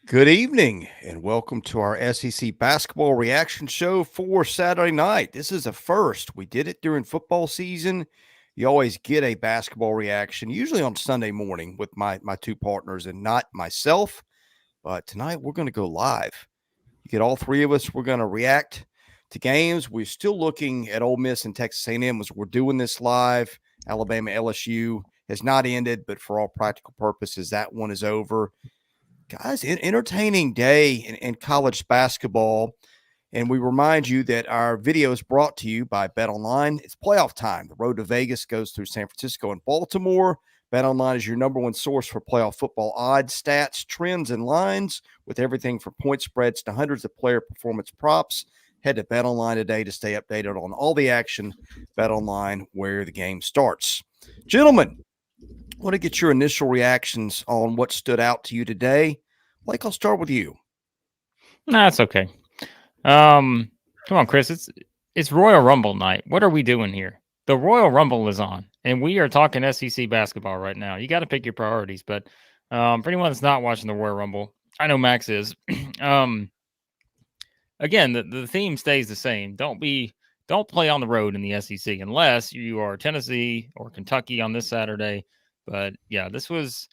Good evening, and welcome to our SEC basketball reaction show for Saturday night. This is a first. We did it during football season. You always get a basketball reaction, usually on Sunday morning with my two partners and not myself. But tonight we're going to go live. You get all three of us. We're going to react to games. We're still looking at Ole Miss and Texas A&M as we're doing this live. Alabama LSU has not ended, but for all practical purposes, that one is over. Guys, entertaining day in college basketball. And we remind you that our video is brought to you by BetOnline. It's playoff time. The road to Vegas goes through San Francisco and Baltimore. BetOnline is your number one source for playoff football odds, stats, trends, and lines with everything from point spreads to hundreds of player performance props. Head to BetOnline today to stay updated on all the action. BetOnline, where the game starts. Gentlemen, I want to get your initial reactions on what stood out to you today. Blake, I'll start with you. Nah, it's okay. Come on, Chris. It's Royal Rumble night. What are we doing here? The Royal Rumble is on, and we are talking SEC basketball right now. You got to pick your priorities, but for anyone that's not watching the Royal Rumble, I know Max is. Again, the theme stays the same. Don't play on the road in the SEC unless you are Tennessee or Kentucky on this Saturday. But yeah, this was.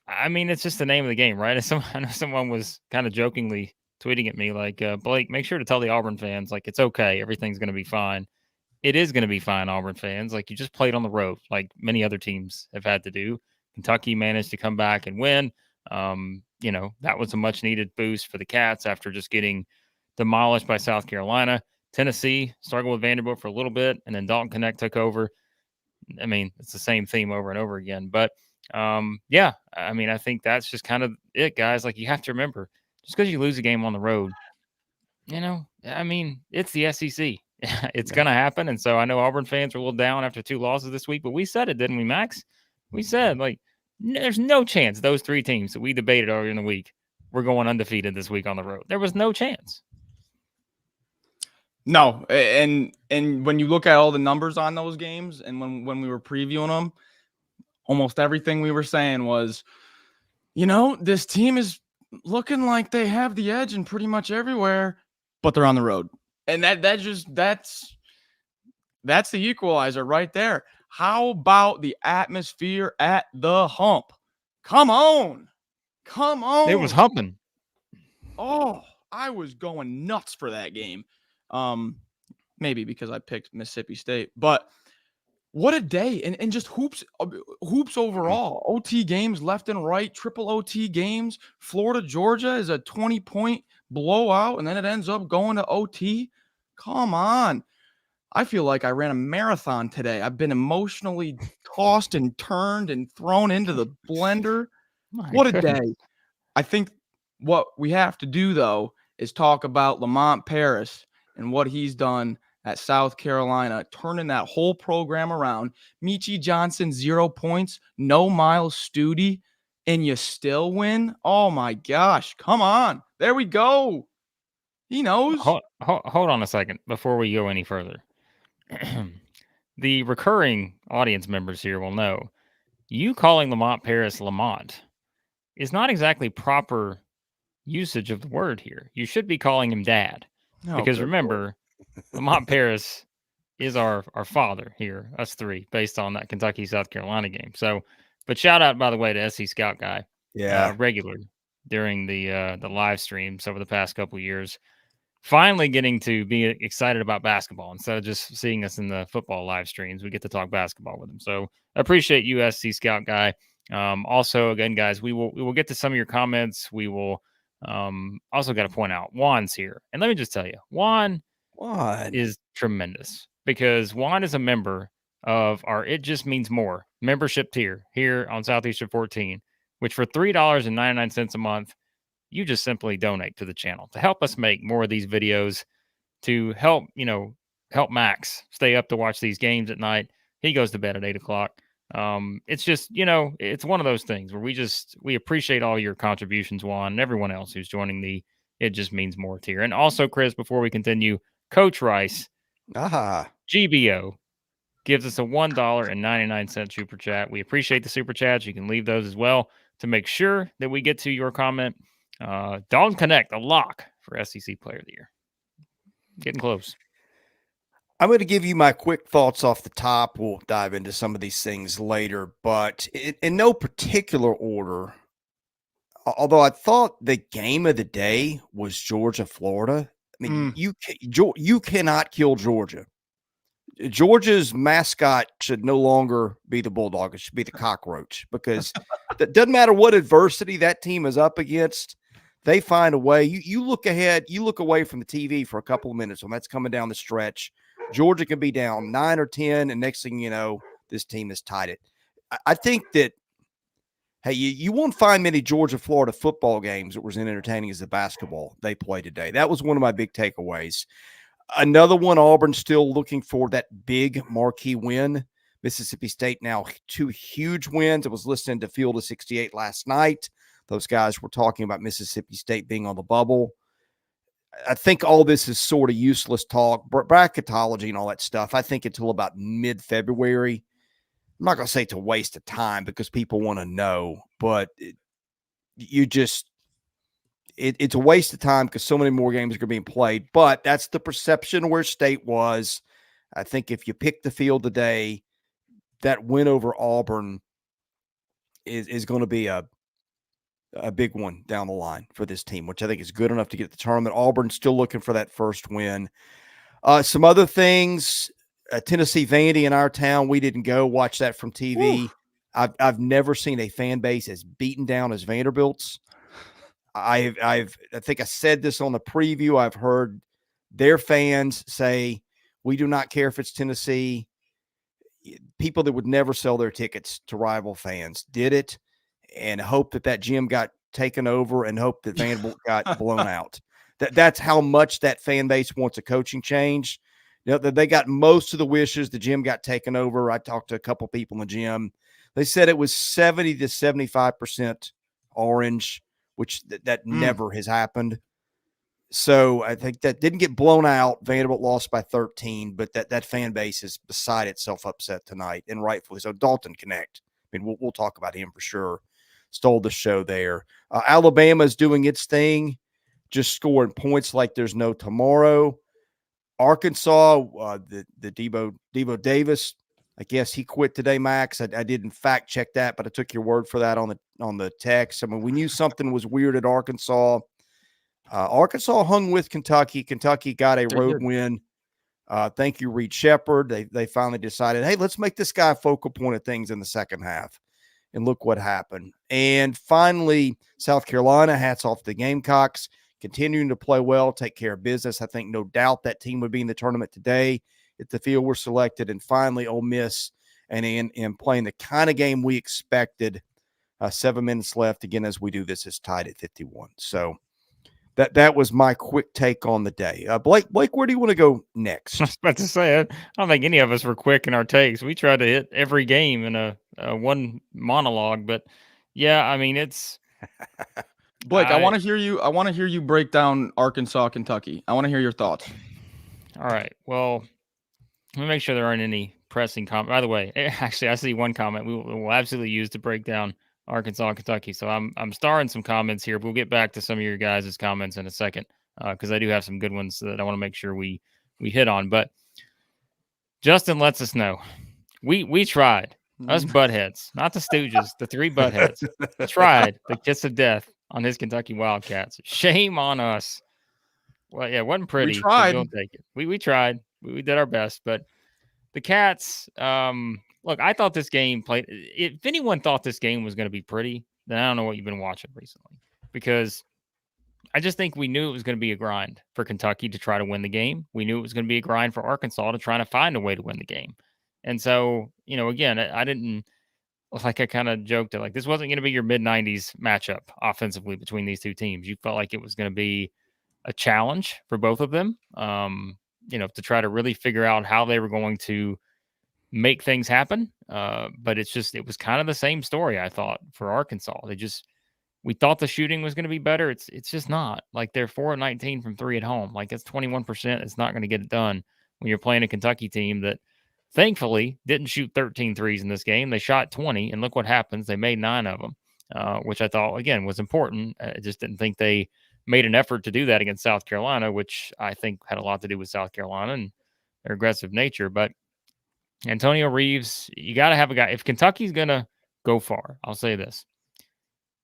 I mean, it's just the name of the game, right? I know someone was kind of jokingly tweeting at me like, Blake, make sure to tell the Auburn fans, like, it's okay. Everything's going to be fine. It is going to be fine, Auburn fans. Like, you just played on the road, like many other teams have had to do. Kentucky managed to come back and win. That was a much needed boost for the Cats after just getting demolished by South Carolina. Tennessee struggled with Vanderbilt for a little bit, and then Dalton Knecht took over. I mean, it's the same theme over and over again. But I think that's just kind of it, guys. Like, you have to remember, just because you lose a game on the road, it's the SEC. It's going to happen. And so I know Auburn fans are a little down after 2 losses this week, but we said it, didn't we, Max? We said, like, there's no chance those 3 teams that we debated earlier in the week were going undefeated this week on the road. There was no chance. No, and when you look at all the numbers on those games and when we were previewing them, almost everything we were saying was, this team is looking like they have the edge in pretty much everywhere, but they're on the road. And that's the equalizer right there. How about the atmosphere at the hump? Come on. It was humping. Oh, I was going nuts for that game. Maybe because I picked Mississippi State, but what a day. And just hoops overall. OT games left and right, triple OT games. Florida, Georgia is a 20-point blowout, and then it ends up going to OT. Come on. I feel like I ran a marathon today. I've been emotionally tossed and turned and thrown into the blender. What a day. I think what we have to do, though, is talk about Lamont Paris and what he's done at South Carolina, turning that whole program around. Michi Johnson, 0 points, no Miles Studi, and you still win? Oh, my gosh. Come on. There we go. He knows. Hold on a second before we go any further. The recurring audience members here will know you calling Lamont Paris Lamont is not exactly proper usage of the word here. You should be calling him Dad. Because remember, Lamont Paris is our father here, us 3, based on that Kentucky-South Carolina game. So, but shout out, by the way, to SC Scout Guy. Yeah. Regular during the live streams over the past couple of years. Finally getting to be excited about basketball instead of just seeing us in the football live streams. We get to talk basketball with him. So I appreciate you, SC Scout Guy. Also, again, guys, we will get to some of your comments. We will also got to point out Juan's here. And let me just tell you, Juan is tremendous because Juan is a member of our It Just Means More membership tier here on Southeastern 14, which for $3.99 a month, you just simply donate to the channel to help us make more of these videos, to help Max stay up to watch these games at night. He goes to bed at 8 o'clock. It's just, it's one of those things where we appreciate all your contributions, Juan, and everyone else who's joining the It Just Means More tier. And also, Chris, before we continue, Coach Rice, GBO, gives us a $1.99 super chat. We appreciate the super chats. You can leave those as well to make sure that we get to your comment. Dalton Knecht, a lock for SEC Player of the Year. Getting close. I'm going to give you my quick thoughts off the top. We'll dive into some of these things later, but in no particular order, although I thought the game of the day was Georgia-Florida. I mean, you cannot kill Georgia. Georgia's mascot should no longer be the bulldog. It should be the cockroach, because it doesn't matter what adversity that team is up against. They find a way. You look ahead, you look away from the TV for a couple of minutes when that's coming down the stretch. Georgia can be down 9 or 10, and next thing you know, this team is tied it. I think that, hey, you won't find many Georgia-Florida football games that was as entertaining as the basketball they played today. That was one of my big takeaways. Another one, Auburn still looking for that big marquee win. Mississippi State now 2 huge wins. I was listening to Field of 68 last night. Those guys were talking about Mississippi State being on the bubble. I think all this is sort of useless talk, bracketology and all that stuff. I think until about mid-February. I'm not going to say it's a waste of time because people want to know, but it's a waste of time because so many more games are being played. But that's the perception where State was. I think if you pick the field today, that win over Auburn is going to be a big one down the line for this team, which I think is good enough to get the tournament. Auburn's still looking for that first win. Some other things, Tennessee Vandy in our town, we didn't go watch that from TV. I've never seen a fan base as beaten down as Vanderbilt's. I think I said this on the preview. I've heard their fans say, we do not care if it's Tennessee. People that would never sell their tickets to rival fans did it, and hope that gym got taken over and hope that Vanderbilt got blown out. That's how much that fan base wants a coaching change. You know, they got most of the wishes. The gym got taken over. I talked to a couple people in the gym. They said it was 70 to 75% orange, which that never has happened. So I think that didn't get blown out. Vanderbilt lost by 13, but that fan base is beside itself upset tonight, and rightfully so. Dalton Knecht, I mean, we'll talk about him for sure. Stole the show there. Alabama is doing its thing, just scoring points like there's no tomorrow. Arkansas, the Debo Davis, I guess he quit today, Max. I didn't fact check that, but I took your word for that on the text. I mean, we knew something was weird at Arkansas. Arkansas hung with Kentucky. Kentucky got a road win. Thank you, Reed Shepherd. They finally decided, hey, let's make this guy a focal point of things in the second half. And look what happened. And finally, South Carolina, hats off to the Gamecocks, continuing to play well, take care of business. I think no doubt that team would be in the tournament today if the field were selected. And finally, Ole Miss and playing the kind of game we expected. 7 minutes left. Again, as we do this, is tied at 51. So that was my quick take on the day. Blake, where do you want to go next? I was about to say, I don't think any of us were quick in our takes. We tried to hit every game in a one monologue, but yeah, I mean, it's Blake, I want to hear you. I want to hear you break down Arkansas, Kentucky. I want to hear your thoughts. All right. Well, let me make sure there aren't any pressing comments. By the way, actually, I see one comment we will absolutely use to break down Arkansas, Kentucky. So I'm starring some comments here. But we'll get back to some of your guys' comments in a second because I do have some good ones that I want to make sure we hit on. But Justin lets us know we tried. Us buttheads, not the Stooges, the 3 buttheads, tried the kiss of death on his Kentucky Wildcats. Shame on us. Well, yeah, it wasn't pretty. We tried. Don't take it. We tried. We did our best, but the Cats. Look, I thought this game played. If anyone thought this game was going to be pretty, then I don't know what you've been watching recently, because I just think we knew it was going to be a grind for Kentucky to try to win the game. We knew it was going to be a grind for Arkansas to try to find a way to win the game. And so, again, I didn't, like I kind of joked that, like, this wasn't going to be your mid-90s matchup offensively between these two teams. You felt like it was going to be a challenge for both of them, to try to really figure out how they were going to make things happen. But it was kind of the same story, I thought, for Arkansas. We thought the shooting was going to be better. It's just not. Like, they're 4-19 from 3 at home. Like, that's 21%. It's not going to get it done when you're playing a Kentucky team that thankfully didn't shoot 13 threes in this game. They shot 20, and look what happens. They made 9 of them. which I thought, again, was important. I just didn't think they made an effort to do that against South Carolina, which I think had a lot to do with South Carolina and their aggressive nature. But Antonio Reeves, you got to have a guy. If Kentucky's going to go far, I'll say this.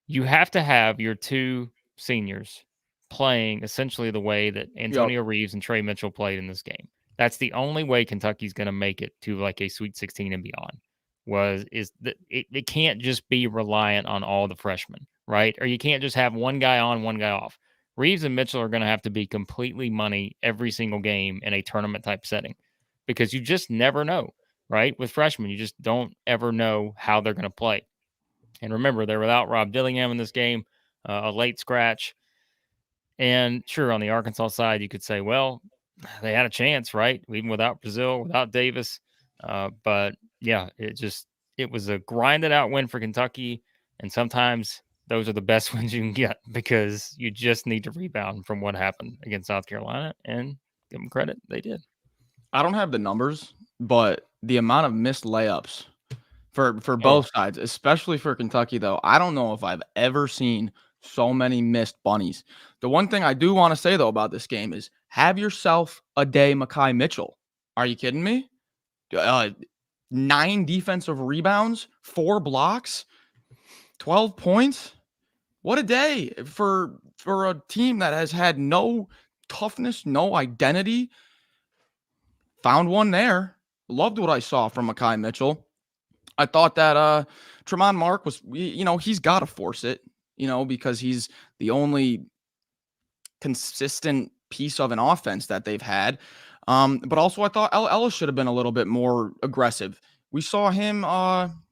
You have to have your two seniors playing essentially the way that Antonio Reeves and Trey Mitchell played in this game. That's the only way Kentucky's going to make it to like a Sweet 16 and beyond. Is that it can't just be reliant on all the freshmen, right? Or you can't just have one guy on, one guy off. Reeves and Mitchell are going to have to be completely money every single game in a tournament type setting because you just never know, right? With freshmen, you just don't ever know how they're going to play. And remember, they're without Rob Dillingham in this game, a late scratch. And sure, on the Arkansas side, you could say, well, they had a chance, right? Even without Brazil, without Davis. But yeah, it was a grinded out win for Kentucky. And sometimes those are the best wins you can get because you just need to rebound from what happened against South Carolina. And give them credit, they did. I don't have the numbers, but the amount of missed layups for both sides, especially for Kentucky, though, I don't know if I've ever seen so many missed bunnies. The one thing I do want to say, though, about this game is have yourself a day, Mekhi Mitchell. Are you kidding me? 9 defensive rebounds, 4 blocks, 12 points. What a day for a team that has had no toughness, no identity. Found one there. Loved what I saw from Mekhi Mitchell. I thought that Tremont Mark was, he's got to force it, because he's the only consistent piece of an offense that they've had. But also I thought Ellis should have been a little bit more aggressive. We saw him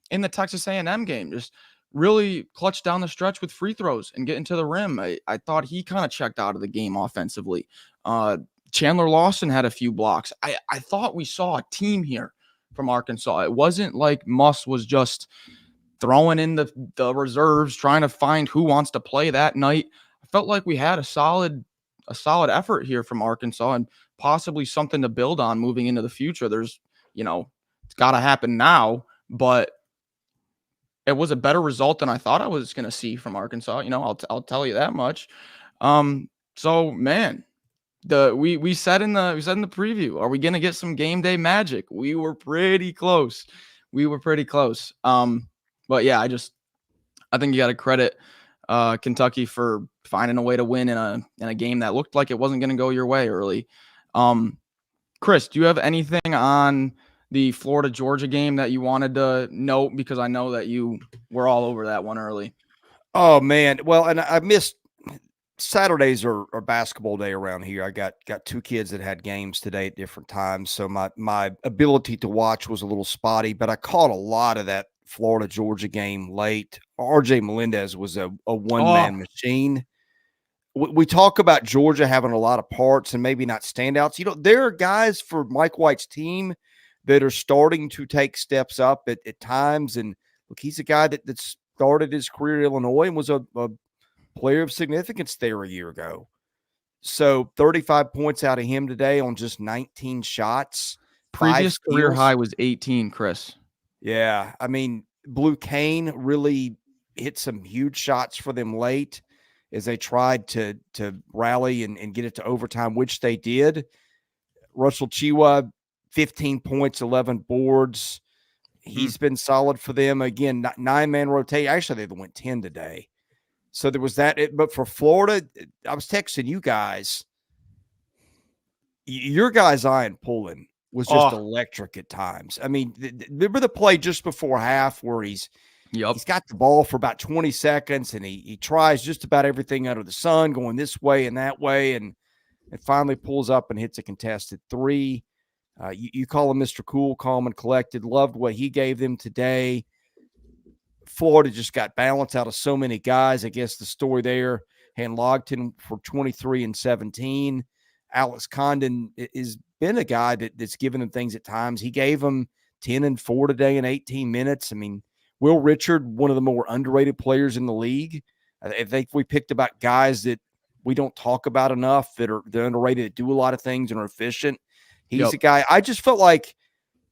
in the Texas A&M game, just really clutch down the stretch with free throws and get into the rim. I thought he kind of checked out of the game offensively. Chandler Lawson had a few blocks. I thought we saw a team here from Arkansas. It wasn't like Muss was just throwing in the reserves, trying to find who wants to play that night. I felt like we had a solid effort here from Arkansas and possibly something to build on moving into the future. There's, it's got to happen now, but it was a better result than I thought I was going to see from Arkansas. I'll tell you that much. So man, we said in the preview, are we going to get some game day magic? We were pretty close. But yeah, I think you got to credit Kentucky for finding a way to win in a game that looked like it wasn't going to go your way early. Chris, do you have anything on the Florida-Georgia game that you wanted to note? Because I know that you were all over that one early. Oh man. Well, and I missed Saturdays are basketball day around here. I got 2 kids that had games today at different times. So my ability to watch was a little spotty, but I caught a lot of that Florida-Georgia game late. RJ Melendez was a one-man machine. We talk about Georgia having a lot of parts and maybe not standouts. There are guys for Mike White's team that are starting to take steps up at times. And look, he's a guy that started his career at Illinois and was a player of significance there a year ago. So 35 points out of him today on just 19 shots. Previous career high was 18, Chris. Yeah. I mean, Blue Cane really hit some huge shots for them late as they tried to rally and get it to overtime, which they did. Russell Chiwa, 15 points, 11 boards. He's been solid for them. Again, 9-man rotation. Actually, they went 10 today. So there was that. But for Florida, I was texting you guys. Your guy, Zyon Pullin, was just electric at times. I mean, remember the play just before half where he's got the ball for about 20 seconds and he tries just about everything under the sun, going this way and that way, and finally pulls up and hits a contested 3. You call him Mr. Cool, calm and collected. Loved what he gave them today. Florida just got balance out of so many guys. I guess the story there, Handlogten for 23 and 17. Alex Condon has been a guy that's given them things at times. He gave them 10 and 4 today in 18 minutes. I mean, Will Richard, one of the more underrated players in the league. I think we picked about guys that we don't talk about enough they're underrated, that do a lot of things and are efficient. He's a guy. I just felt like,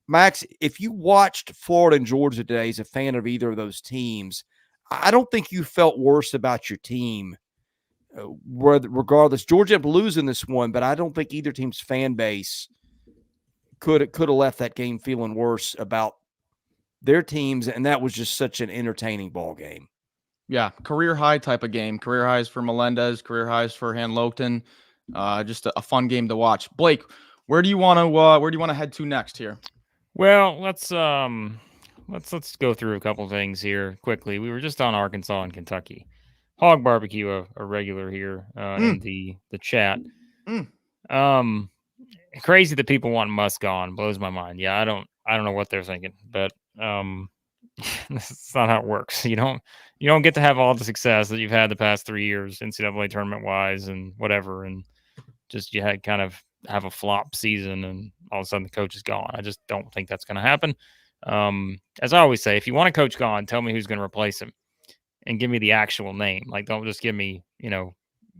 Max, if you watched Florida and Georgia today as a fan of either of those teams, I don't think you felt worse about your team. Regardless, Georgia ended up losing this one, but I don't think either team's fan base could have left that game feeling worse about their teams, and that was just such an entertaining ball game. Yeah, career high type of game. Career highs for Melendez, career highs for Handlogten. Just a fun game to watch. Blake, where do you want to head to next here? Well, let's go through a couple things here quickly. We were just on Arkansas and Kentucky. Hog Barbecue, a regular here in the chat. Crazy that people want Musk gone. Blows my mind. Yeah, I don't know what they're thinking, but that's not how it works. You don't get to have all the success that you've had the past 3 years, NCAA tournament wise and whatever, and just you had kind of have a flop season and all of a sudden the coach is gone. I just don't think that's going to happen. As I always say, if you want a coach gone, tell me who's going to replace him and give me the actual name. Like, don't just give me,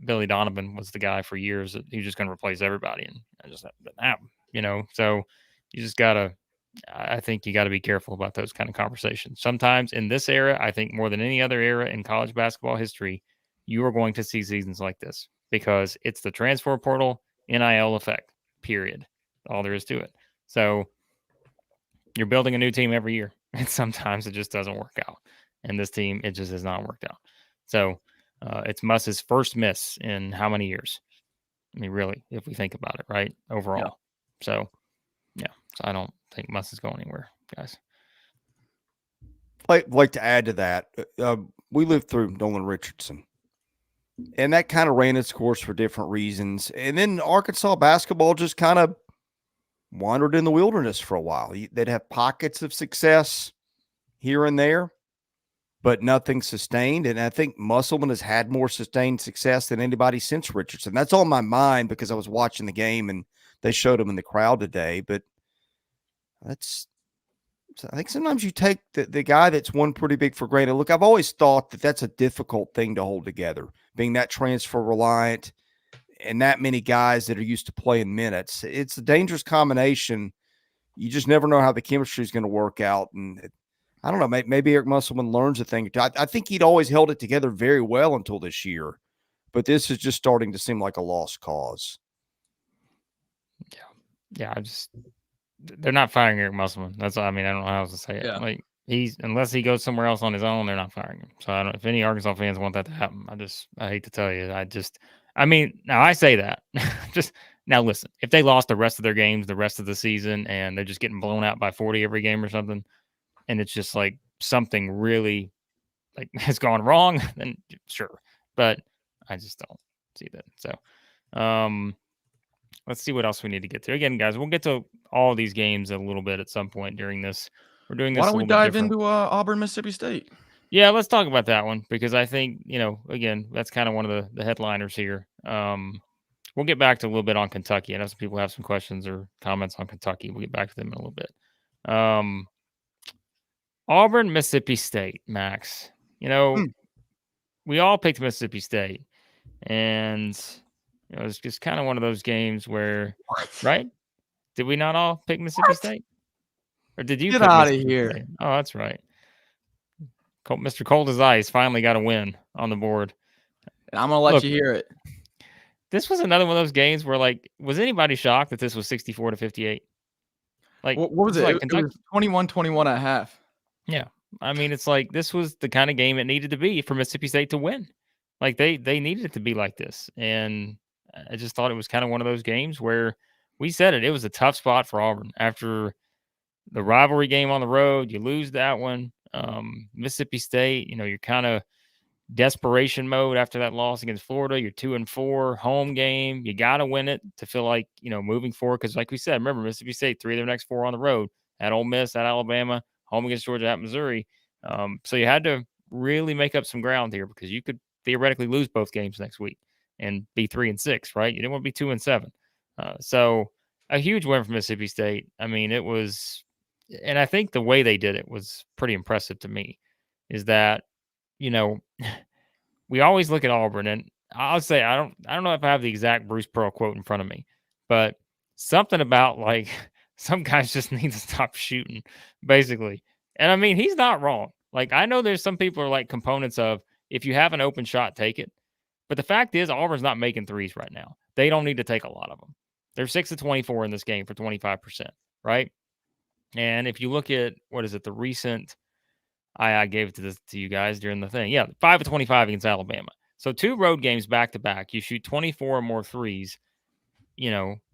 Billy Donovan was the guy for years that he was just going to replace everybody. And I just didn't happen, so you just I think you got to be careful about those kind of conversations. Sometimes in this era, I think more than any other era in college basketball history, you are going to see seasons like this because it's the transfer portal NIL effect, period. All there is to it. So you're building a new team every year, and sometimes it just doesn't work out. And this team, it just has not worked out. So it's Muss's first miss in how many years? I mean, really, if we think about it, right? Overall. Yeah. So I don't think Muss is going anywhere, guys. I'd like to add to that. We lived through Nolan Richardson, and that kind of ran its course for different reasons. And then Arkansas basketball just kind of wandered in the wilderness for a while. They'd have pockets of success here and there, but nothing sustained. And I think Musselman has had more sustained success than anybody since Richardson. That's on my mind because I was watching the game and they showed him in the crowd today. But I think sometimes you take the guy that's won pretty big for granted. Look, I've always thought that that's a difficult thing to hold together, being that transfer reliant and that many guys that are used to playing minutes. It's a dangerous combination. You just never know how the chemistry is going to work out. And I don't know, maybe Eric Musselman learns a thing or two. I think he'd always held it together very well until this year, but this is just starting to seem like a lost cause. Yeah. They're not firing Eric Musselman. That's I don't know how else to say it. Yeah. Like unless he goes somewhere else on his own, they're not firing him. So if any Arkansas fans want that to happen, I hate to tell you. Now I say that. Now listen, if they lost the rest of their games the rest of the season and they're just getting blown out by 40 every game or something, and it's just like something really like has gone wrong, then sure. But I just don't see that. So let's see what else we need to get to. Again, guys, we'll get to all these games a little bit at some point during this. We're doing this. Why don't we dive into Auburn, Mississippi State? Yeah, let's talk about that one because I think, again, that's kind of one of the headliners here. We'll get back to a little bit on Kentucky. I know some people have some questions or comments on Kentucky. We'll get back to them in a little bit. Auburn, Mississippi State, Max. We all picked Mississippi State, and it's just kind of one of those games where, right? Did we not all pick Mississippi State? Or did you get out of here? State? Oh, that's right. Mr. Cold as Ice finally got a win on the board. And I'm going to let you hear it. This was another one of those games where, was anybody shocked that this was 64-58? What was it? It was 21-21 at half. Yeah. It's like this was the kind of game it needed to be for Mississippi State to win. Like, they needed it to be like this. And I just thought it was kind of one of those games where we said it was a tough spot for Auburn. After the rivalry game on the road, you lose that one. Mississippi State, you're kind of desperation mode after that loss against Florida. You're 2-4, home game. You got to win it to feel like, moving forward. Because like we said, remember, Mississippi State, 3 of their next 4 on the road, at Ole Miss, at Alabama, home against Georgia, at Missouri. So you had to really make up some ground here because you could theoretically lose both games next week and be 3-6, right? You didn't want to be 2-7. So a huge win for Mississippi State. It was, and I think the way they did it was pretty impressive to me, is that, we always look at Auburn, and I'll say, I don't know if I have the exact Bruce Pearl quote in front of me, but something about some guys just need to stop shooting, basically. And he's not wrong. Like, I know there's some people are like components of if you have an open shot, take it. But the fact is, Auburn's not making threes right now. They don't need to take a lot of them. They're 6 of 24 in this game for 25%, right? And if you look at, what is it, the recent, I gave it to you guys during the thing. Yeah, 5 of 25 against Alabama. So 2 road games back to back. You shoot 24 or more threes, 20%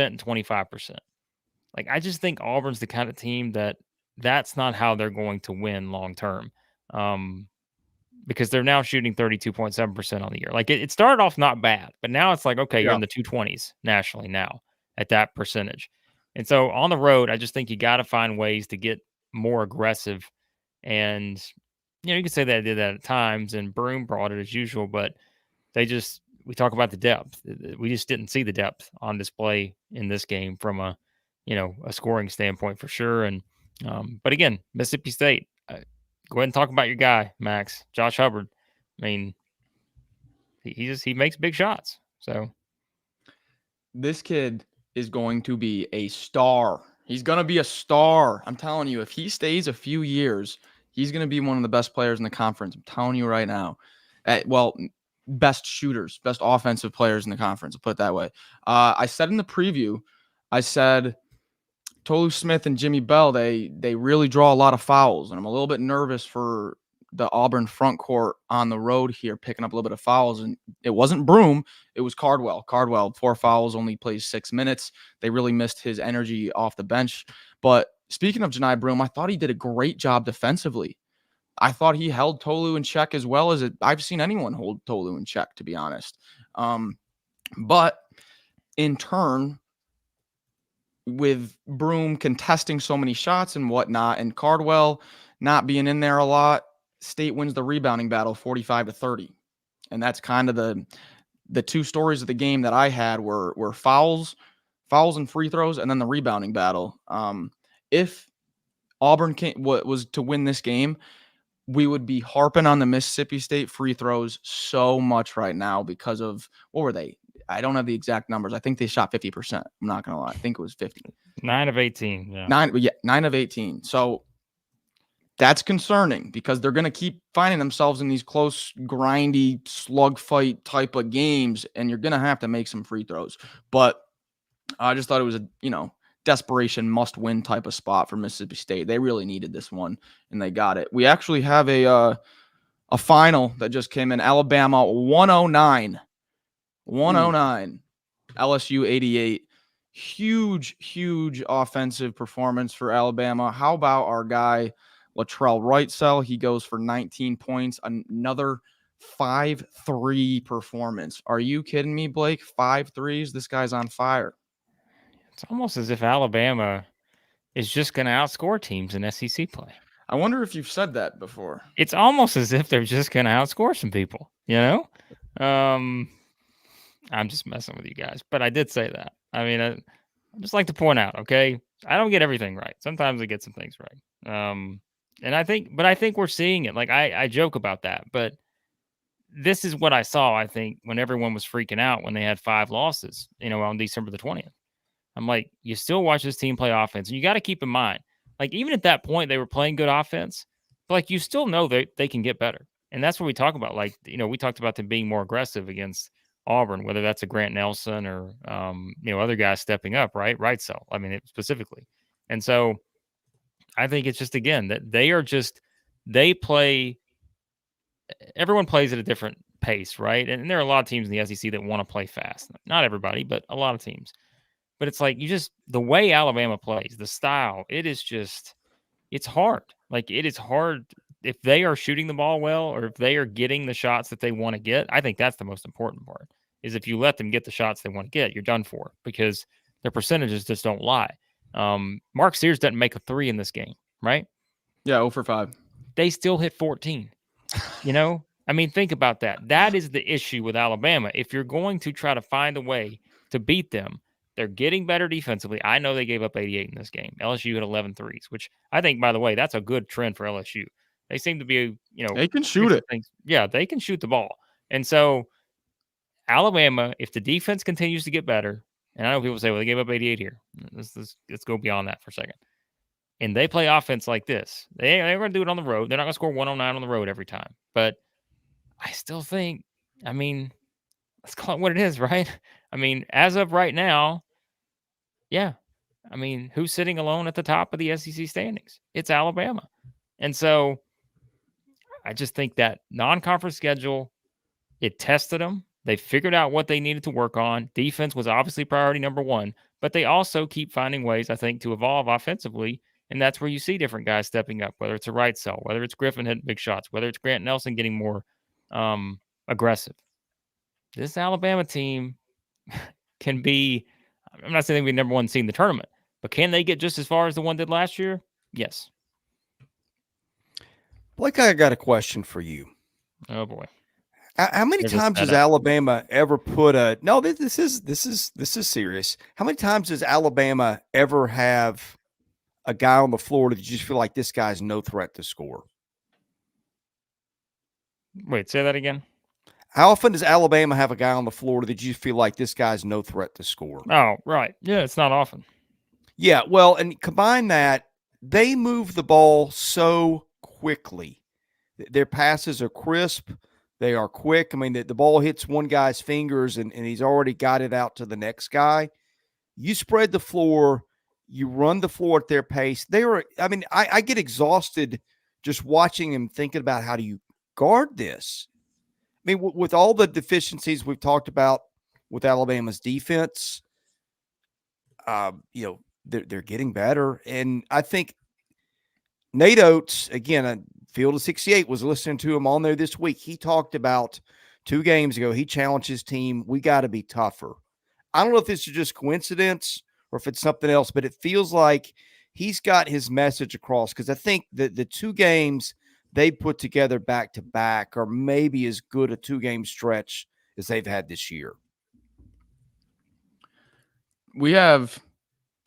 and 25%. Like, I just think Auburn's the kind of team that's not how they're going to win long term. Because they're now shooting 32.7% on the year. Like, it started off not bad, but now it's like, okay, you're in the 220s nationally now at that percentage. And so on the road, I just think you got to find ways to get more aggressive. And, you can say they did that at times, and Broome brought it as usual, but we talk about the depth. We just didn't see the depth on display in this game from a scoring standpoint for sure. And, but again, Mississippi State, go ahead and talk about your guy, Max, Josh Hubbard. I mean, he makes big shots. So this kid is going to be a star. He's going to be a star. I'm telling you, if he stays a few years, he's going to be one of the best players in the conference. I'm telling you right now. Best shooters, best offensive players in the conference. I'll put it that way. I said in the preview, I said Tolu Smith and Jimmy Bell, they really draw a lot of fouls, and I'm a little bit nervous for the Auburn front court on the road here, picking up a little bit of fouls. And it wasn't Broome, it was Cardwell. Cardwell, 4 fouls, only plays 6 minutes. They really missed his energy off the bench. But speaking of Johni Broome, I thought he did a great job defensively. I thought he held Tolu in check as well as I've seen anyone hold Tolu in check, to be honest. But in turn, with Broome contesting so many shots and whatnot, and Cardwell not being in there a lot, State wins the rebounding battle 45-30. And that's kind of the 2 stories of the game that I had were fouls and free throws, and then the rebounding battle. If Auburn was to win this game, we would be harping on the Mississippi State free throws so much right now because of, what were they? I don't have the exact numbers. I think they shot 50%. I'm not going to lie. I think it was 50. 9 of 18. Yeah. 9 of 18. So that's concerning because they're going to keep finding themselves in these close, grindy, slugfight type of games, and you're going to have to make some free throws. But I just thought it was a, desperation must-win type of spot for Mississippi State. They really needed this one, and they got it. We actually have a final that just came in. Alabama 109. 109. LSU 88. Huge offensive performance for Alabama. How about our guy, Latrell Wrightsell? He goes for 19 points. Another 5-3 performance. Are you kidding me, Blake? 5 threes? This guy's on fire. It's almost as if Alabama is just going to outscore teams in SEC play. I wonder if you've said that before. It's almost as if they're just going to outscore some people, I'm just messing with you guys, but I did say that. I mean, I just like to point out, okay, I don't get everything right. Sometimes I get some things right. And I think we're seeing it. Like, I joke about that, but this is what I saw, I think, when everyone was freaking out when they had 5 losses, on December the 20th. I'm like, you still watch this team play offense. And you got to keep in mind, like, even at that point, they were playing good offense, but like, you still know they can get better. And that's what we talk about. Like, we talked about them being more aggressive against Auburn, whether that's a Grant Nelson or, other guys stepping up, right? Wrightsell, I mean, specifically. And so I think it's just, again, that everyone plays at a different pace, right? And there are a lot of teams in the SEC that want to play fast. Not everybody, but a lot of teams. But it's like, the way Alabama plays, the style, it's hard. Like, it is hard if they are shooting the ball well, or if they are getting the shots that they want to get. I think that's the most important part, is if you let them get the shots they want to get, you're done for, because their percentages just don't lie. Mark Sears doesn't make a 3 in this game, right? Yeah, 0 for 5. They still hit 14. I mean, think about that. That is the issue with Alabama. If you're going to try to find a way to beat them, they're getting better defensively. I know they gave up 88 in this game. LSU had 11 threes, which I think, by the way, that's a good trend for LSU. They seem to be, they can shoot it. Yeah, they can shoot the ball. And so Alabama, if the defense continues to get better, and I know people say, well, they gave up 88 here. Let's go beyond that for a second. and they play offense like this, they're going to do it on the road. They're not going to score 109 on the road every time. But I still think, I mean, let's call it what it is, right? I mean, as of right now, yeah. I mean, who's sitting alone at the top of the SEC standings? It's Alabama. And so I just think that non-conference schedule, it tested them. They figured out what they needed to work on. Defense was obviously priority number one, but they also keep finding ways, I think, to evolve offensively. And that's where you see different guys stepping up, whether it's a Wrightsell, whether it's Griffin hitting big shots, whether it's Grant Nelson getting more aggressive. This Alabama team can be, I'm not saying they be number one seed in the tournament, but can they get just as far as the one did last year? Yes. Blake, I got a question for you. Oh boy. How many times has Alabama ever put a no? This is serious. How many times does Alabama ever have a guy on the floor that you just feel like this guy's no threat to score? Wait, say that again. How often does Alabama have a guy on the floor that you feel like this guy's no threat to score? Oh, right. Yeah, it's not often. Yeah, well, and combine that, they move the ball so quickly. Their passes are crisp. They are quick. I mean, the ball hits one guy's fingers and he's already got it out to the next guy. You spread the floor, you run the floor at their pace. I get exhausted just watching them thinking about how do you guard this. I mean, with all the deficiencies we've talked about with Alabama's defense, they're getting better. And I think Nate Oates, again, Field of 68 was listening to him on there this week. He talked about 2 games ago. He challenged his team. We got to be tougher. I don't know if this is just coincidence or if it's something else, but it feels like he's got his message across because I think that the 2 games they put together back to back are maybe as good a 2-game stretch as they've had this year. We have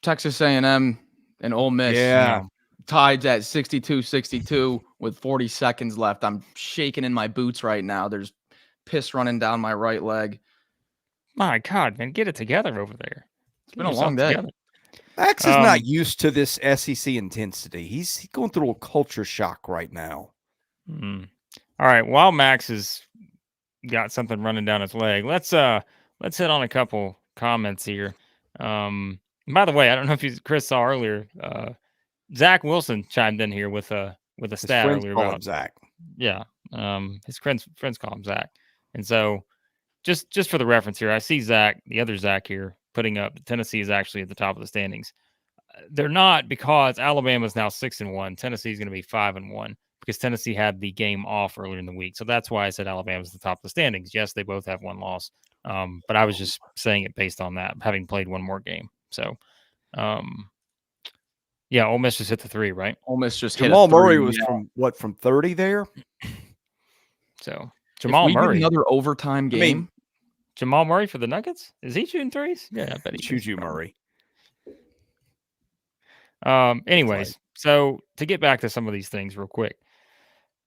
Texas A&M and Ole Miss. Yeah. Tied at 62-62 with 40 seconds left. I'm shaking in my boots right now. There's piss running down my right leg. My God, man, get it together over there. It's been a long day. Together. Max is not used to this SEC intensity. He's going through a culture shock right now. All right. While Max has got something running down his leg, let's hit on a couple comments here. By the way, I don't know if Chris saw earlier. Zach Wilson chimed in here with a stat earlier about Zach. Yeah, his friends call him Zach, and so just for the reference here, I see Zach, the other Zach here, putting up Tennessee is actually at the top of the standings. They're not because Alabama is now 6-1. Tennessee is going to be 5-1 because Tennessee had the game off earlier in the week, so that's why I said Alabama's at the top of the standings. Yes, they both have 1 loss, but I was just saying it based on that, having played 1 more game. So. Yeah, Ole Miss just hit the 3, right? Ole Miss just Jamal hit a 3, Murray was from 30 there? So Jamal Murray. Another overtime game. Jamal Murray for the Nuggets? Is he shooting threes? Yeah, I bet he Juju Murray. Anyways, so to get back to some of these things real quick.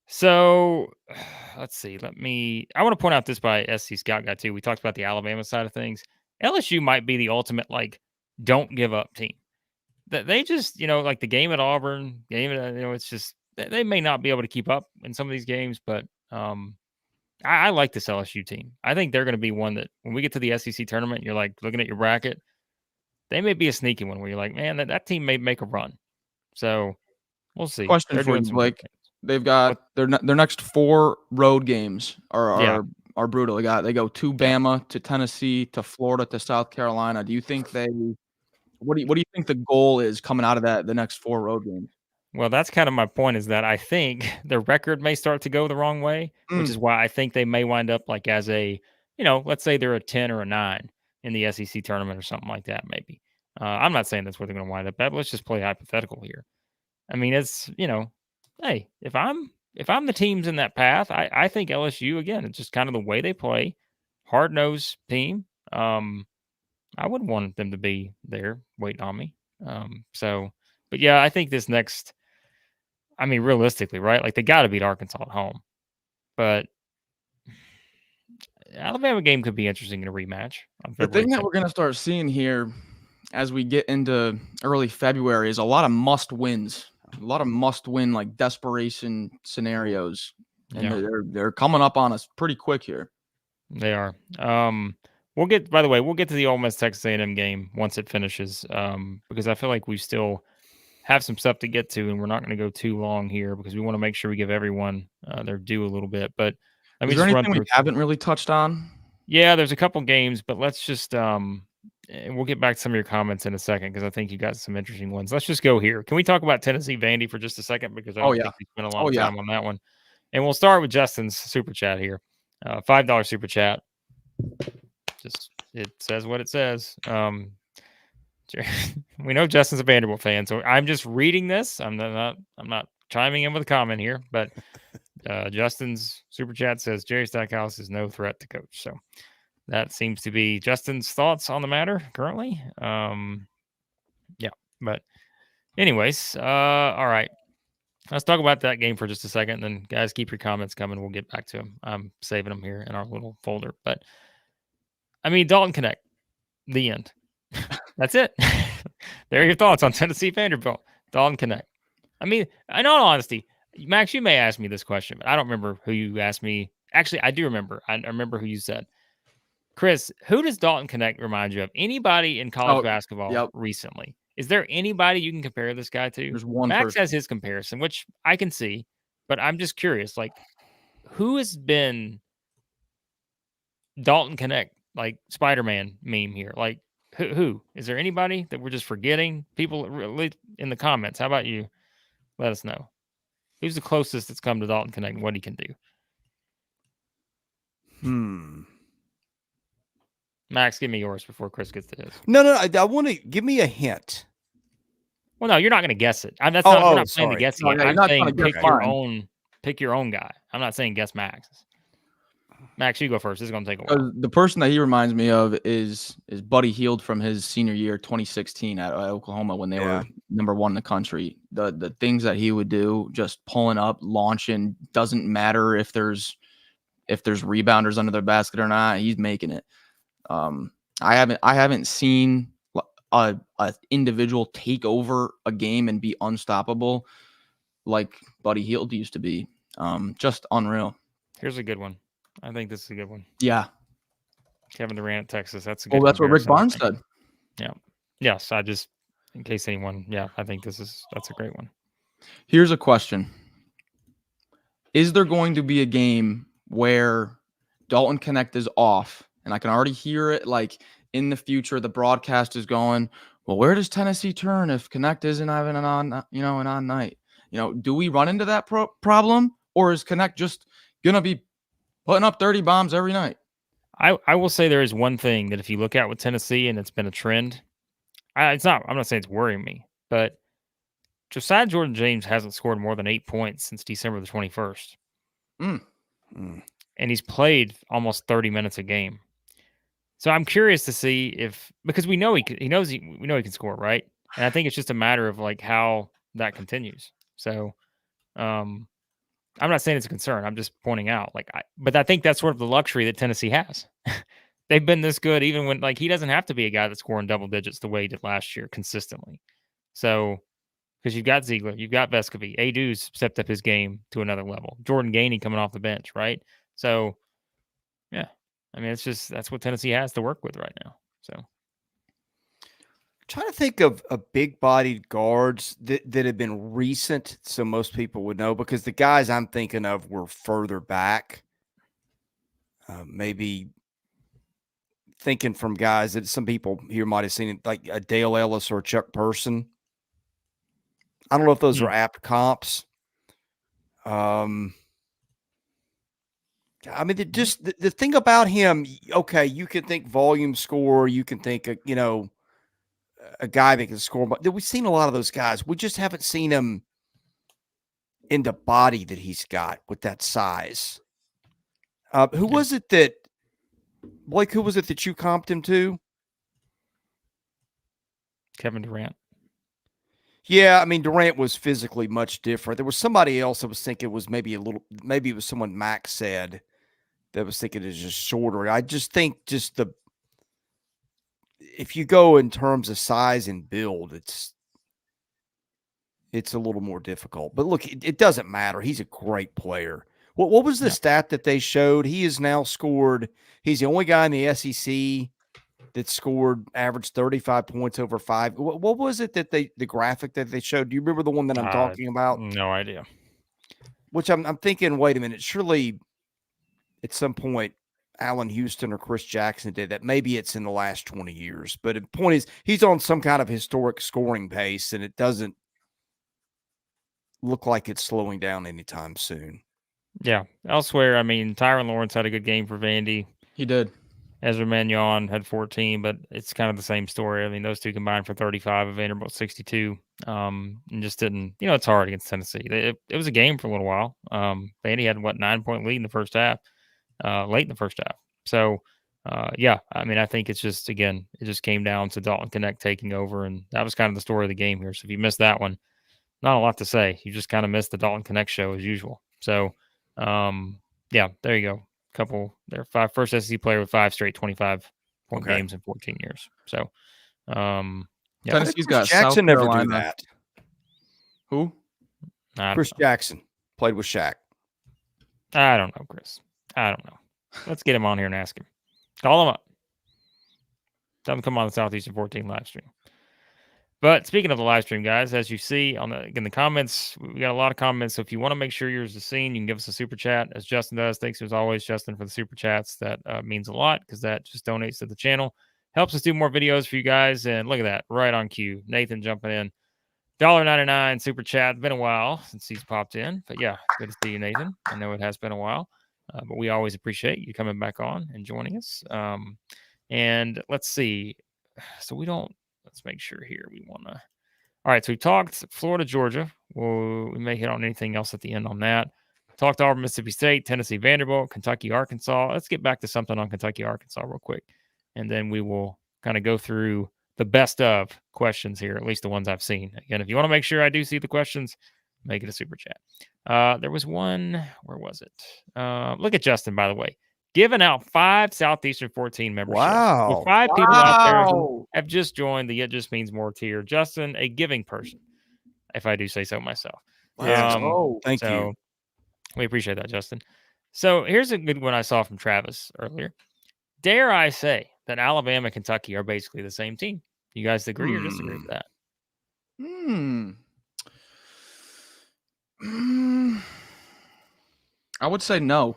So let's see. I want to point out this by SC Scout Guy too. We talked about the Alabama side of things. LSU might be the ultimate don't give up team. They just, like the game at Auburn, it's just they may not be able to keep up in some of these games, but I like this LSU team. I think they're going to be one that when we get to the SEC tournament, you're looking at your bracket, they may be a sneaky one where you're like, man, that team may make a run. So we'll see. Question for you, Blake. They've got their next 4 road games are brutal. They go to Bama, to Tennessee, to Florida, to South Carolina. Do you think what do you think the goal is coming out of the next 4 road games? Well, that's kind of my point, is that I think their record may start to go the wrong way, which is why I think they may wind up as a, let's say they're a 10 or a 9 in the SEC tournament or something like that, maybe. I'm not saying that's where they're going to wind up at, but let's just play hypothetical here. I mean, it's, hey, if I'm the teams in that path, I think LSU, again, it's just kind of the way they play, hard-nosed team. I wouldn't want them to be there waiting on me. But yeah, I think this next, realistically, right? They got to beat Arkansas at home. But Alabama game could be interesting in a rematch. The thing that we're going to start seeing here, as we get into early February is a lot of must wins, like desperation scenarios, and they're coming up on us pretty quick here. They are. We'll get to the Ole Miss Texas A&M game once it finishes, because I feel like we still have some stuff to get to, and we're not going to go too long here because we want to make sure we give everyone their due a little bit. But let me Is there just run anything through. we haven't really touched on? Yeah, there's a couple games, but let's just we'll get back to some of your comments in a second because I think you got some interesting ones. Let's just go here. Can we talk about Tennessee Vandy for just a second because I don't think we spent a lot of time on that one. And we'll start with Justin's super chat here. $5 super chat. Just it says what it says. We know Justin's a Vanderbilt fan, so I'm just reading this. I'm not chiming in with a comment here, but Justin's super chat says Jerry Stackhouse is no threat to coach. So that seems to be Justin's thoughts on the matter currently. Yeah, but anyways, all right. Let's talk about that game for just a second. Then, guys, keep your comments coming. We'll get back to them. I'm saving them here in our little folder. But, I mean, Dalton Knecht, the end. That's it. There are your thoughts on Tennessee Vanderbilt. Dalton Knecht. I mean, in all honesty, Max, you may ask me this question, but I don't remember who you asked me. Actually, I do remember. I remember who you said. Chris, who does Dalton Knecht remind you of? Anybody in college basketball recently? Is there anybody you can compare this guy to? There's one Max person. has his comparison, which I can see, but I'm just curious, like, who has been Dalton Knecht, like Spider-Man meme here? Like, who? Is there anybody that we're just forgetting? People really in the comments. How about you? Let us know. Who's the closest that's come to Dalton Knecht and what he can do? Max, give me yours before Chris gets to his. No. I want to give me a hint. Well, no, you're not going to guess it. We're not playing the guessing. No, I'm saying pick your own guy. I'm not saying guess Max. Max, you go first. This is going to take a while. The person that he reminds me of is Buddy Hield from his senior year, 2016 at Oklahoma when they were number 1 in the country. The things that he would do, just pulling up, launching, doesn't matter if there's rebounders under their basket or not. He's making it. I haven't seen a individual take over a game and be unstoppable like Buddy Hield used to be. Just unreal. Here's a good one. I think this is a good one. Yeah. Kevin Durant, Texas. That's a good. That's what Rick Barnes said. Yeah. Yes. In case anyone. Yeah. I think that's a great one. Here's a question. Is there going to be a game where Dalton Knecht is off? And I can already hear it, like in the future, the broadcast is going, well, where does Tennessee turn if Knecht isn't having an on night? Do we run into that problem, or is Knecht just gonna be putting up 30 bombs every night? I will say there is one thing that if you look at with Tennessee, and it's been a trend, I'm not saying it's worrying me, but Josiah Jordan-James hasn't scored more than 8 points since December the 21st. And he's played almost 30 minutes a game. So I'm curious to see because we know we know he can score, right? And I think it's just a matter of like how that continues. So I'm not saying it's a concern. I'm just pointing out but I think that's sort of the luxury that Tennessee has. They've been this good even when he doesn't have to be a guy that's scoring double digits the way he did last year consistently. So because you've got Ziegler, you've got Vescovy, Adu's stepped up his game to another level. Jordan Gainey coming off the bench, right? So yeah. I mean, that's what Tennessee has to work with right now. So, trying to think of big-bodied guards that have been recent, so most people would know, because the guys I'm thinking of were further back. Maybe thinking from guys that some people here might have seen, like a Dale Ellis or a Chuck Person. I don't know if those are apt comps. I mean, the thing about him, okay, you can think volume score, you can think, a guy that can score, but we've seen a lot of those guys. We just haven't seen him in the body that he's got with that size. Who was it that, Blake, who was it that you comped him to? Kevin Durant. Yeah, I mean, Durant was physically much different. There was somebody else I was thinking was maybe it was someone Max said that was thinking is just shorter. I just think if you go in terms of size and build, it's a little more difficult. But look, it doesn't matter. He's a great player. What was the stat that they showed? He has now scored. He's the only guy in the SEC that scored average 35 points over 5. What was it that the graphic that they showed? Do you remember the one that I'm talking about? No idea. Which I'm thinking, wait a minute, surely at some point Allen Houston or Chris Jackson did that. Maybe it's in the last 20 years. But the point is, he's on some kind of historic scoring pace, and it doesn't look like it's slowing down anytime soon. Yeah. Elsewhere, I mean, Tyrin Lawrence had a good game for Vandy. He did. Ezra Mannion had 14, but it's kind of the same story. I mean, those two combined for 35, and Vanderbilt 62, and just didn't, it's hard against Tennessee. It was a game for a little while. Vandy had, 9-point lead in the first half, late in the first half. So, yeah, I mean, I think it's just, again, it just came down to Dalton Knecht taking over, and that was kind of the story of the game here. So if you missed that one, not a lot to say. You just kind of missed the Dalton Knecht show as usual. So, yeah, there you go. They're first SEC player with 5 straight 25-point games in 14 years. So, yeah. Tennessee's got Jackson South never Carolina. do that. Who? Chris Jackson played with Shaq. I don't know, Chris. I don't know. Let's get him on here and ask him. Call him up. Tell him to come on the Southeastern 14 live stream. But speaking of the live stream, guys, as you see in the comments, we got a lot of comments. So if you want to make sure yours is seen, you can give us a super chat, as Justin does. Thanks as always, Justin, for the super chats. That means a lot because that just donates to the channel, helps us do more videos for you guys. And look at that, right on cue. Nathan jumping in, $1.99 super chat. Been a while since he's popped in, but yeah, good to see you, Nathan. I know it has been a while, but we always appreciate you coming back on and joining us. And let's see. So let's make sure here. We want to. All right. So we talked Florida, Georgia. We may hit on anything else at the end on that. Talked Auburn, Mississippi State, Tennessee, Vanderbilt, Kentucky, Arkansas. Let's get back to something on Kentucky, Arkansas real quick. And then we will kind of go through the best of questions here, at least the ones I've seen. Again, if you want to make sure I do see the questions, make it a super chat. There was one. Where was it? Look at Justin, by the way. Giving out 5 Southeastern 14 memberships. Wow. With 5 people out there who have just joined the It Just Means More tier. Justin, a giving person, if I do say so myself. Thank you. We appreciate that, Justin. So here's a good one I saw from Travis earlier. Dare I say that Alabama and Kentucky are basically the same team? You guys agree or disagree with that? I would say no.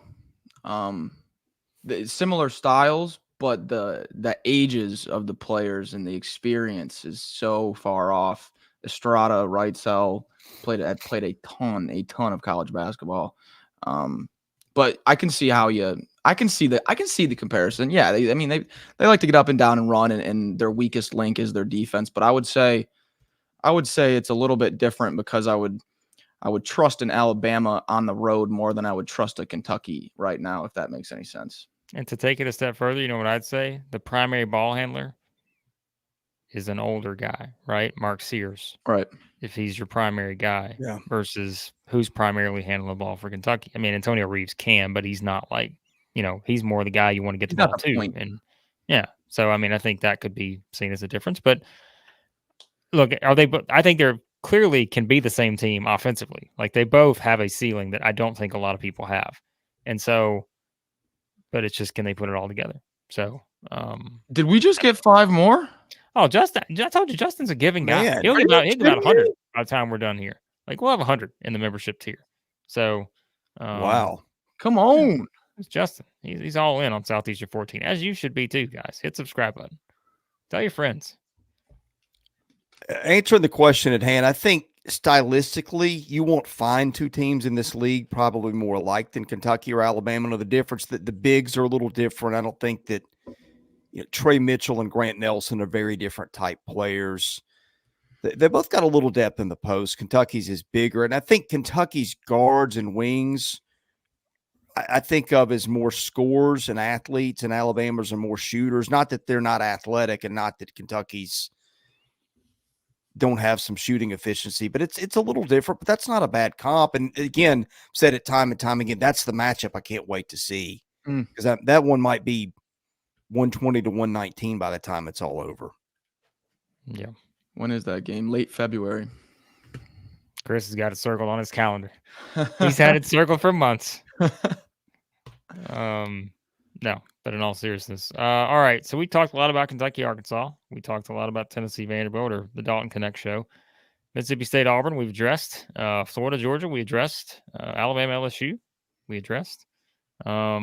Similar styles, but the ages of the players and the experience is so far off. Estrada, Wrightsell played a ton of college basketball. But I can see I can see the comparison. Yeah, they like to get up and down and run, and their weakest link is their defense. But I would say it's a little bit different because I would trust an Alabama on the road more than I would trust a Kentucky right now, if that makes any sense. And to take it a step further, you know what I'd say? The primary ball handler is an older guy, right? Mark Sears. Right. If he's your primary guy versus who's primarily handling the ball for Kentucky. I mean, Antonio Reeves can, but he's not like, he's more the guy you want to get the ball to. And yeah. So, I mean, I think that could be seen as a difference. But look, I think they're clearly can be the same team offensively. Like they both have a ceiling that I don't think a lot of people have. And so, but it's just, can they put it all together? So, did we just get 5 more? Oh, Justin, I told you, Justin's a giving guy. Man, He'll give about 100 by the time we're done here. Like we'll have 100 in the membership tier. So, wow. Come on. It's Justin. He's all in on Southeastern 14, as you should be too, guys. Hit subscribe button. Tell your friends. Answering the question at hand, I think stylistically, you won't find 2 teams in this league probably more alike than Kentucky or Alabama. No, the difference that the bigs are a little different. I don't think that Trey Mitchell and Grant Nelson are very different type players. They both got a little depth in the post. Kentucky's is bigger, and I think Kentucky's guards and wings I think of as more scorers and athletes, and Alabama's are more shooters. Not that they're not athletic, and not that Kentucky's don't have some shooting efficiency, but it's a little different. But that's not a bad comp. And again, said it time and time again, that's the matchup I can't wait to see, because that one might be 120 to 119 by the time it's all over. Yeah. When is that game? Late February. Chris has got it circled on his calendar. He's had it circled for months. No, but in all seriousness. All right. So we talked a lot about Kentucky, Arkansas. We talked a lot about Tennessee, Vanderbilt, or the Dalton Knecht show. Mississippi State, Auburn, we've addressed. Florida, Georgia, we addressed. Alabama, LSU, we addressed. Talk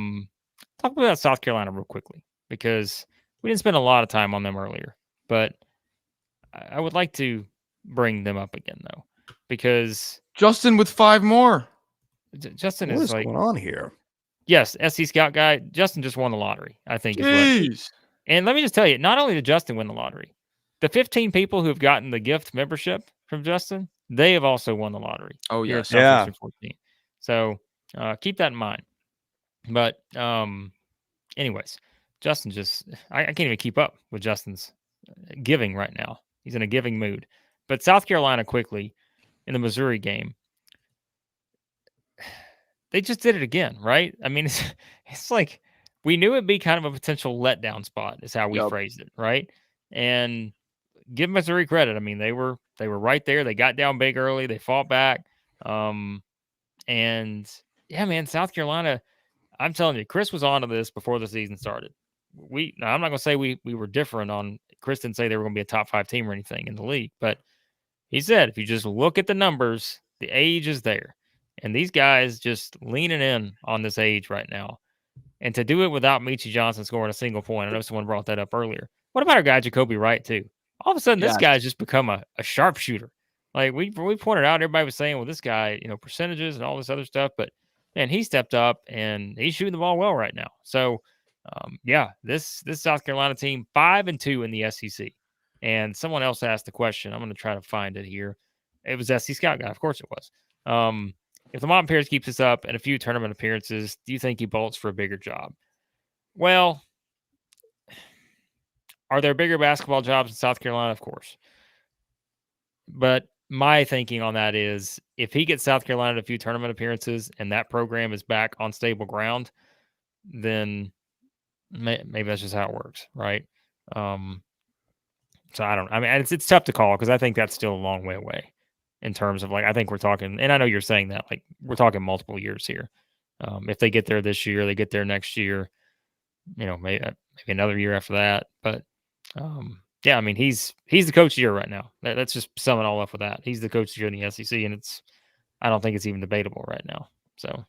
about South Carolina real quickly, because we didn't spend a lot of time on them earlier. But I would like to bring them up again, though, because Justin with 5 more. Justin What is is like, going on here? yes, SC Scout guy. Justin just won the lottery, I think. Jeez. And let me just tell you, not only did Justin win the lottery, the 15 people who've gotten the gift membership from Justin, they have also won the lottery. Oh, Here at yes. Southeastern 14. So keep that in mind. But anyways, Justin I can't even keep up with Justin's giving right now. He's in a giving mood. But South Carolina, quickly, in the Missouri game, they just did it again, right? I mean, it's like we knew it'd be kind of a potential letdown spot, is how we phrased it, right? And give Missouri credit. I mean, they were right there. They got down big early. They fought back. And yeah, man, South Carolina, I'm telling you, Chris was onto this before the season started. Now, I'm not going to say we were different on. Chris didn't say they were going to be a top 5 team or anything in the league, but he said if you just look at the numbers, the age is there. And these guys just leaning in on this age right now. And to do it without Meechie Johnson scoring a single point, I know someone brought that up earlier. What about our guy, Jacoby Wright, too? All of a sudden, this guy's just become a sharpshooter. Like we pointed out, everybody was saying, well, this guy, percentages and all this other stuff. But, man, he stepped up, and he's shooting the ball well right now. So, this South Carolina team, 5-2 in the SEC. And someone else asked the question. I'm going to try to find it here. It was SC Scout guy. Of course it was. If Lamont Pierce keeps this up and a few tournament appearances, do you think he bolts for a bigger job? Well, are there bigger basketball jobs in South Carolina? Of course. But my thinking on that is if he gets South Carolina to a few tournament appearances and that program is back on stable ground, then maybe that's just how it works, right? So I don't. I mean, it's tough to call because I think that's still a long way away in terms of I think we're talking, and I know you're saying that we're talking multiple years here. If they get there this year, they get there next year, maybe another year after that. But yeah, I mean, he's the coach of the year right now. Let's just sum it all up with that. He's the coach of the year in the SEC, and I don't think it's even debatable right now. So,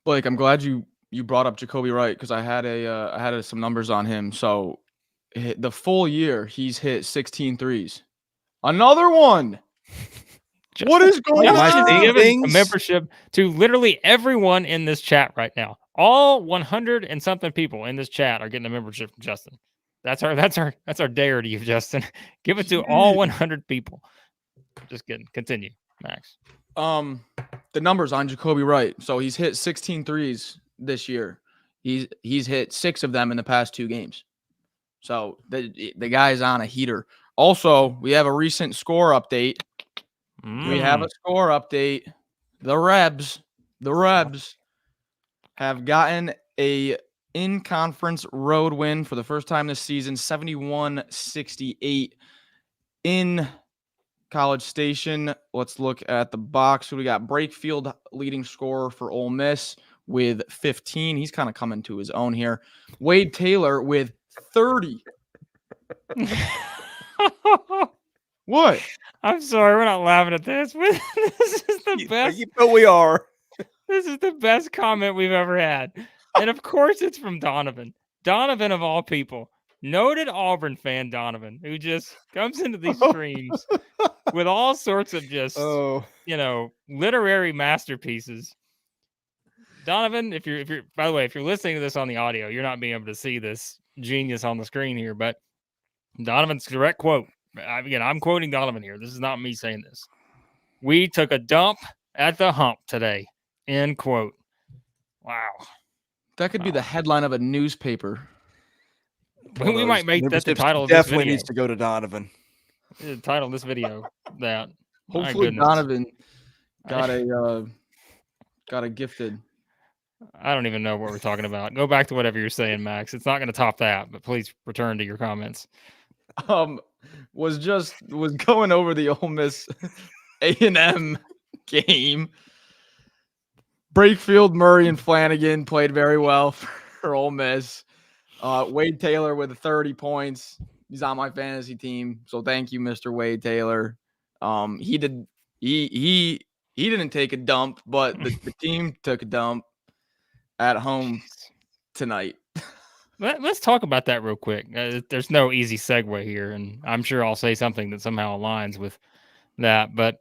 Blake, I'm glad you brought up Jacoby Wright because I had some numbers on him. So the full year, he's hit 16 threes. Another one. What is going on? Giving a membership to literally everyone in this chat right now. All 100 and something people in this chat are getting a membership from Justin. That's our dare to you, Justin. Give it to all 100 people. Just kidding. Continue, Max. The numbers on Jacoby Wright. So he's hit 16 threes this year. He's hit 6 of them in the past 2 games. So the guy's on a heater. Also, we have a recent score update. We have a score update. The Rebs have gotten a in-conference road win for the first time this season, 71-68 in College Station. Let's look at the box. So we got Brakefield leading scorer for Ole Miss with 15. He's kind of coming to his own here. Wade Taylor with 30. What? I'm sorry, we're not laughing at this. This is the best. But we are. This is the best comment we've ever had. And of course it's from Donovan. Donovan of all people. Noted Auburn fan Donovan, who just comes into these streams with all sorts of just, literary masterpieces. Donovan, if you're by the way, if you're listening to this on the audio, you're not being able to see this genius on the screen here, but Donovan's direct quote. Again, I'm quoting Donovan here. This is not me saying this. We took a dump at the hump today. End quote. Wow. That could be the headline of a newspaper. We might make that the title of this video. Definitely needs to go to Donovan. The title of this video. That. Hopefully Donovan got a gifted. I don't even know what we're talking about. Go back to whatever you're saying, Max. It's not going to top that, but please return to your comments. Was going over the Ole Miss A&M game. Brakefield, Murray, and Flanagan played very well for Ole Miss. Wade Taylor with 30 points. He's on my fantasy team, so thank you, Mr. Wade Taylor. He didn't take a dump, but the team took a dump at home tonight. Let's talk about that real quick. There's no easy segue here, and I'm sure I'll say something that somehow aligns with that. But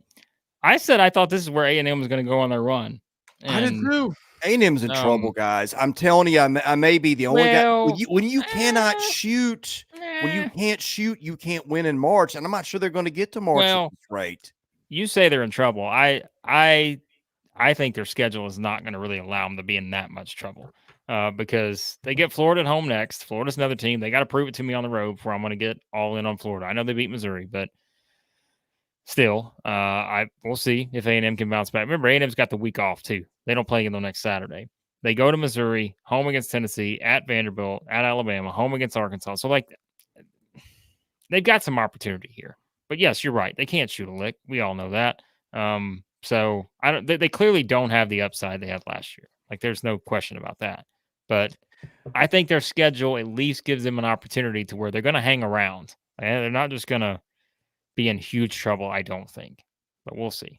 I said I thought this is where A&M was going to go on their run. And I did too. A&M's in trouble, guys. I'm telling you, I may be the only guy. When you cannot shoot, when you can't shoot, you can't win in March. And I'm not sure they're going to get to March at this rate. You say they're in trouble. I think their schedule is not going to really allow them to be in that much trouble. Because they get Florida at home next. Florida's another team. They got to prove it to me on the road before I'm going to get all in on Florida. I know they beat Missouri, but still, we'll see if A&M can bounce back. Remember, A&M's got the week off too. They don't play until next Saturday. They go to Missouri, home against Tennessee, at Vanderbilt, at Alabama, home against Arkansas. So, they've got some opportunity here. But yes, you're right. They can't shoot a lick. We all know that. So they clearly don't have the upside they had last year. There's no question about that. But I think their schedule at least gives them an opportunity to where they're going to hang around. And they're not just going to be in huge trouble, I don't think. But we'll see.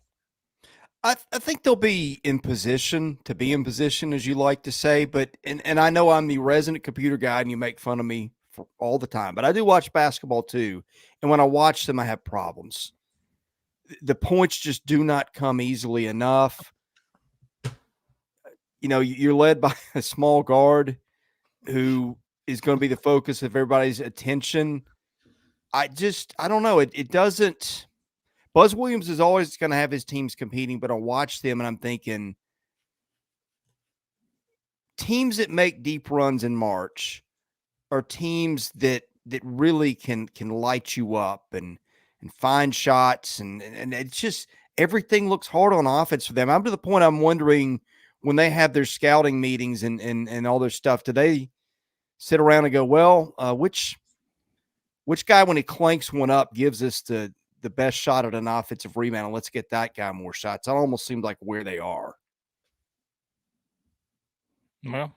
I think they'll be in position, as you like to say. But and I know I'm the resident computer guy, and you make fun of me for all the time. But I do watch basketball too. And when I watch them, I have problems. The points just do not come easily enough. You're led by a small guard who is going to be the focus of everybody's attention. I don't know. It doesn't. Buzz Williams is always going to have his teams competing, but I watch them and I'm thinking teams that make deep runs in March are teams that really can light you up and find shots. And it's just everything looks hard on offense for them. I'm to the point I'm wondering, when they have their scouting meetings and all their stuff, do they sit around and go, well, which guy, when he clanks one up, gives us the best shot at an offensive rebound, and let's get that guy more shots? That almost seems like where they are. Well,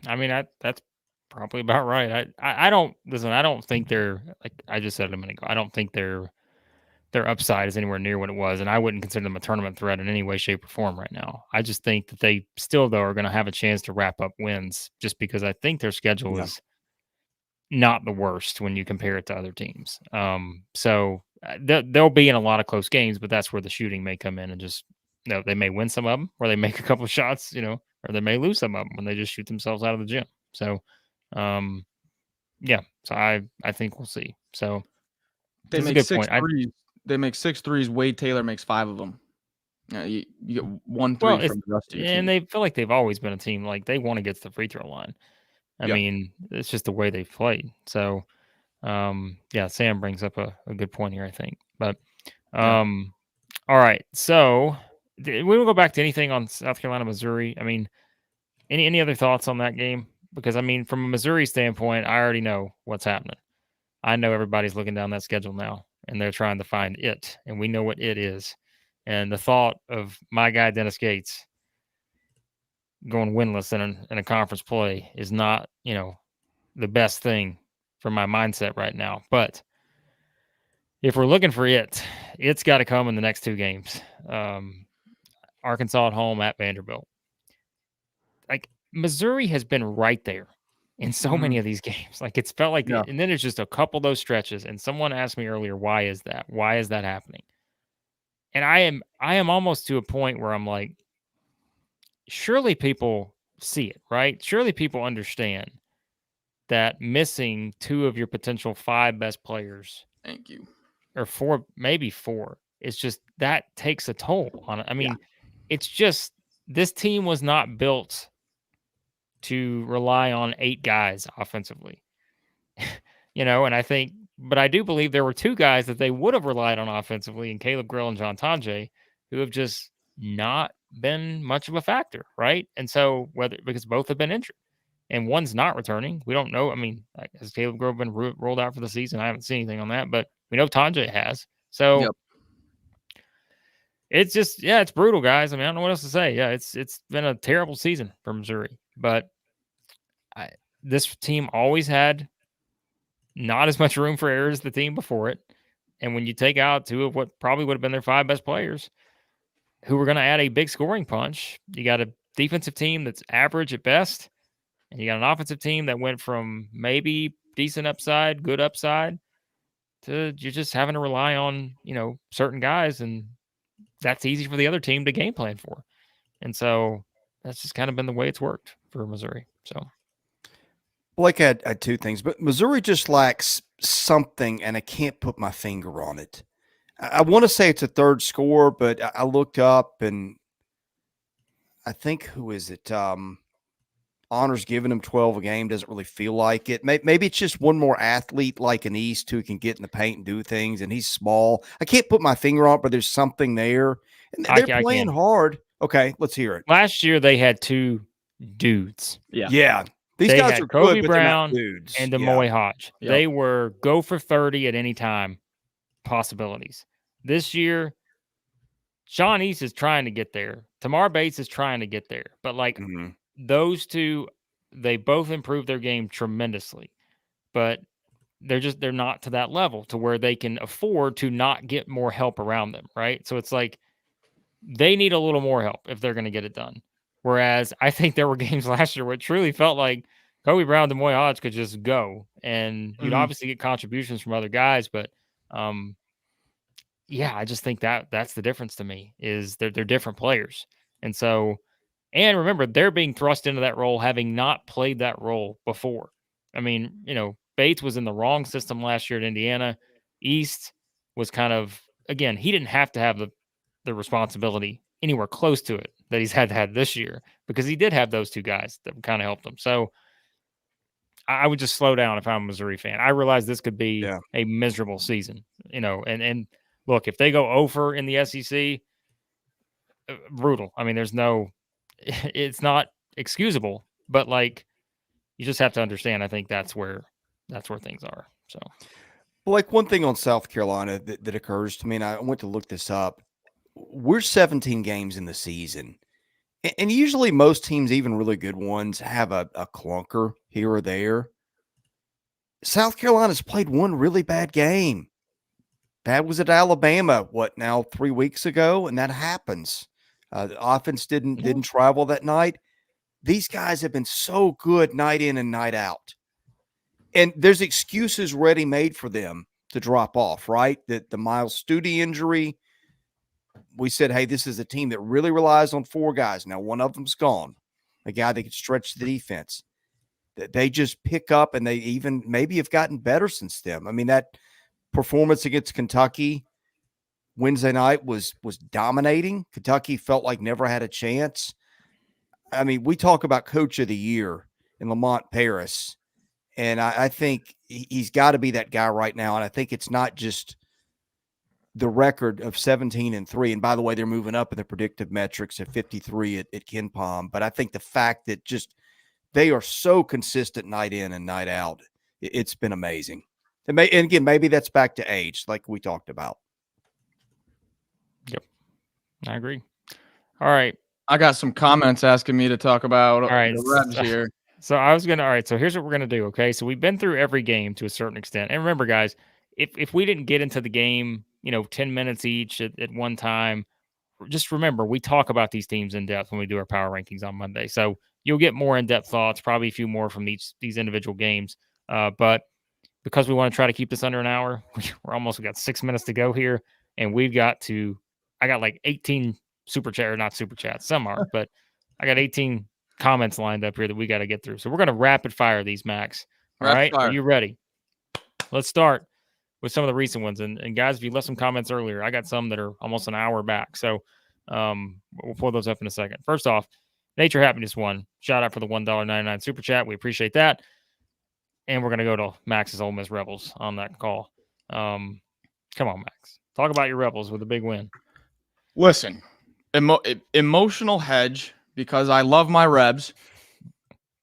I mean, that's probably about right. I don't think they're, like I just said a minute ago, I don't think their upside is anywhere near what it was, and I wouldn't consider them a tournament threat in any way, shape, or form right now. I just think that they still, though, are going to have a chance to wrap up wins, just because I think their schedule is not the worst when you compare it to other teams. So they'll be in a lot of close games, but that's where the shooting may come in, and just they may win some of them, or they make a couple of shots, or they may lose some of them when they just shoot themselves out of the gym. So, so I think we'll see. So they make 6 threes. They make 6 threes. Wade Taylor makes 5 of them. You get 1 3 from the rest of your team. And they feel like they've always been a team, they want to get to the free throw line. I mean, it's just the way they've played. So, Sam brings up a good point here, I think. But, all right. So, we will go back to anything on South Carolina, Missouri. I mean, any other thoughts on that game? Because, I mean, from a Missouri standpoint, I already know what's happening. I know everybody's looking down that schedule now, and they're trying to find it, and we know what it is. And the thought of my guy Dennis Gates going winless in a conference play is not, the best thing for my mindset right now. But if we're looking for it's got to come in the next 2 games. Arkansas at home, at Vanderbilt. Missouri has been right there in so many of these games. It's felt like, and then there's just a couple of those stretches. And someone asked me earlier, why is that? Why is that happening? And I am almost to a point where I'm like, surely people see it, right? Surely people understand that missing 2 of your potential 5 best players, thank you, or 4, maybe 4, is just, that takes a toll on it. I mean, it's just, this team was not built to rely on 8 guys offensively, and I think, but I do believe there were 2 guys that they would have relied on offensively, in Caleb Grill and John Tonje, who have just not been much of a factor, right? And so because both have been injured and one's not returning, we don't know. I mean, has Caleb Grove been rolled out for the season? I haven't seen anything on that, but we know Tanjay has. So Yep. it's just, it's brutal, guys. I mean, I don't know what else to say. Yeah, it's been a terrible season for Missouri, but this team always had not as much room for error as the team before it. And when you take out two of what probably would have been their 5 best players who were going to add a big scoring punch, you got a defensive team that's average at best, and you got an offensive team that went from maybe decent upside, good upside, to you're just having to rely on, certain guys, and that's easy for the other team to game plan for. And so that's just kind of been the way it's worked for Missouri. So Blake had two things, but Missouri just lacks something, and I can't put my finger on it. I want to say it's a third score, but I looked up, and I think, who is it? Honor's giving him 12 a game. Doesn't really feel like it. Maybe it's just one more athlete like an East who can get in the paint and do things, and he's small. I can't put my finger on it, but there's something there. And they're playing hard. Okay, let's hear it. Last year they had 2 dudes. Yeah. These guys are Kobe good, Brown but dudes. and Demoy Hodge. Yep. They were go for 30 at any time possibilities. This year, Johni is trying to get there. Tamar Bates is trying to get there. But those two, they both improved their game tremendously. But they're not to that level to where they can afford to not get more help around them, right? So it's like they need a little more help if they're going to get it done. Whereas I think there were games last year where it truly felt like Kobe Brown and Demoy Hodge could just go, and you'd obviously get contributions from other guys, but I just think that's the difference to me is they're different players. And so, and remember, they're being thrust into that role having not played that role before. I mean, Bates was in the wrong system last year at Indiana. East was kind of, again, he didn't have to have the responsibility anywhere close to it that he's had to have this year because he did have those 2 guys that kind of helped him. So I would just slow down if I'm a Missouri fan. I realize this could be a miserable season, and look, if they go over in the SEC, brutal. I mean, it's not excusable, but you just have to understand. I think that's where things are. So, one thing on South Carolina that occurs to me, and I went to look this up. We're 17 games in the season, and usually most teams, even really good ones, have a clunker here or there. South Carolina's played one really bad game. That was at Alabama, 3 weeks ago, and that happens. The offense didn't travel that night. These guys have been so good night in and night out. And there's excuses ready-made for them to drop off, right? The Miles Studi injury, we said, hey, this is a team that really relies on 4 guys. Now, one of them's gone, a guy that can stretch the defense. They just pick up, and they even maybe have gotten better since then. I mean, that performance against Kentucky Wednesday night was dominating. Kentucky felt like never had a chance. I mean, we talk about Coach of the Year in Lamont Paris, and I think he's got to be that guy right now. And I think it's not just the record of 17-3. And by the way, they're moving up in the predictive metrics at 53 at Ken Palm. But I think the fact that just they are so consistent night in and night out, it's been amazing. And again, maybe that's back to age, like we talked about. Yep, I agree. All right. I got some comments asking me to talk about the Rebs here. So so here's what we're going to do, okay? So we've been through every game to a certain extent. And remember, guys, if we didn't get into the game, 10 minutes each at one time, just remember, we talk about these teams in depth when we do our power rankings on Monday. So you'll get more in-depth thoughts, probably a few more from these individual games. But because we want to try to keep this under an hour, we got 6 minutes to go here. And I got like 18 not super chats. Some are, but I got 18 comments lined up here that we got to get through. So we're going to rapid fire these, Max. All right. Are you ready? Let's start with some of the recent ones. And guys, if you left some comments earlier, I got some that are almost an hour back. So we'll pull those up in a second. First off, Nature Happiness one. Shout out for the $1.99 super chat. We appreciate that. And we're going to go to Max's Ole Miss Rebels on that call. Come on, Max. Talk about your Rebels with a big win. Listen, Emotional hedge because I love my Rebs,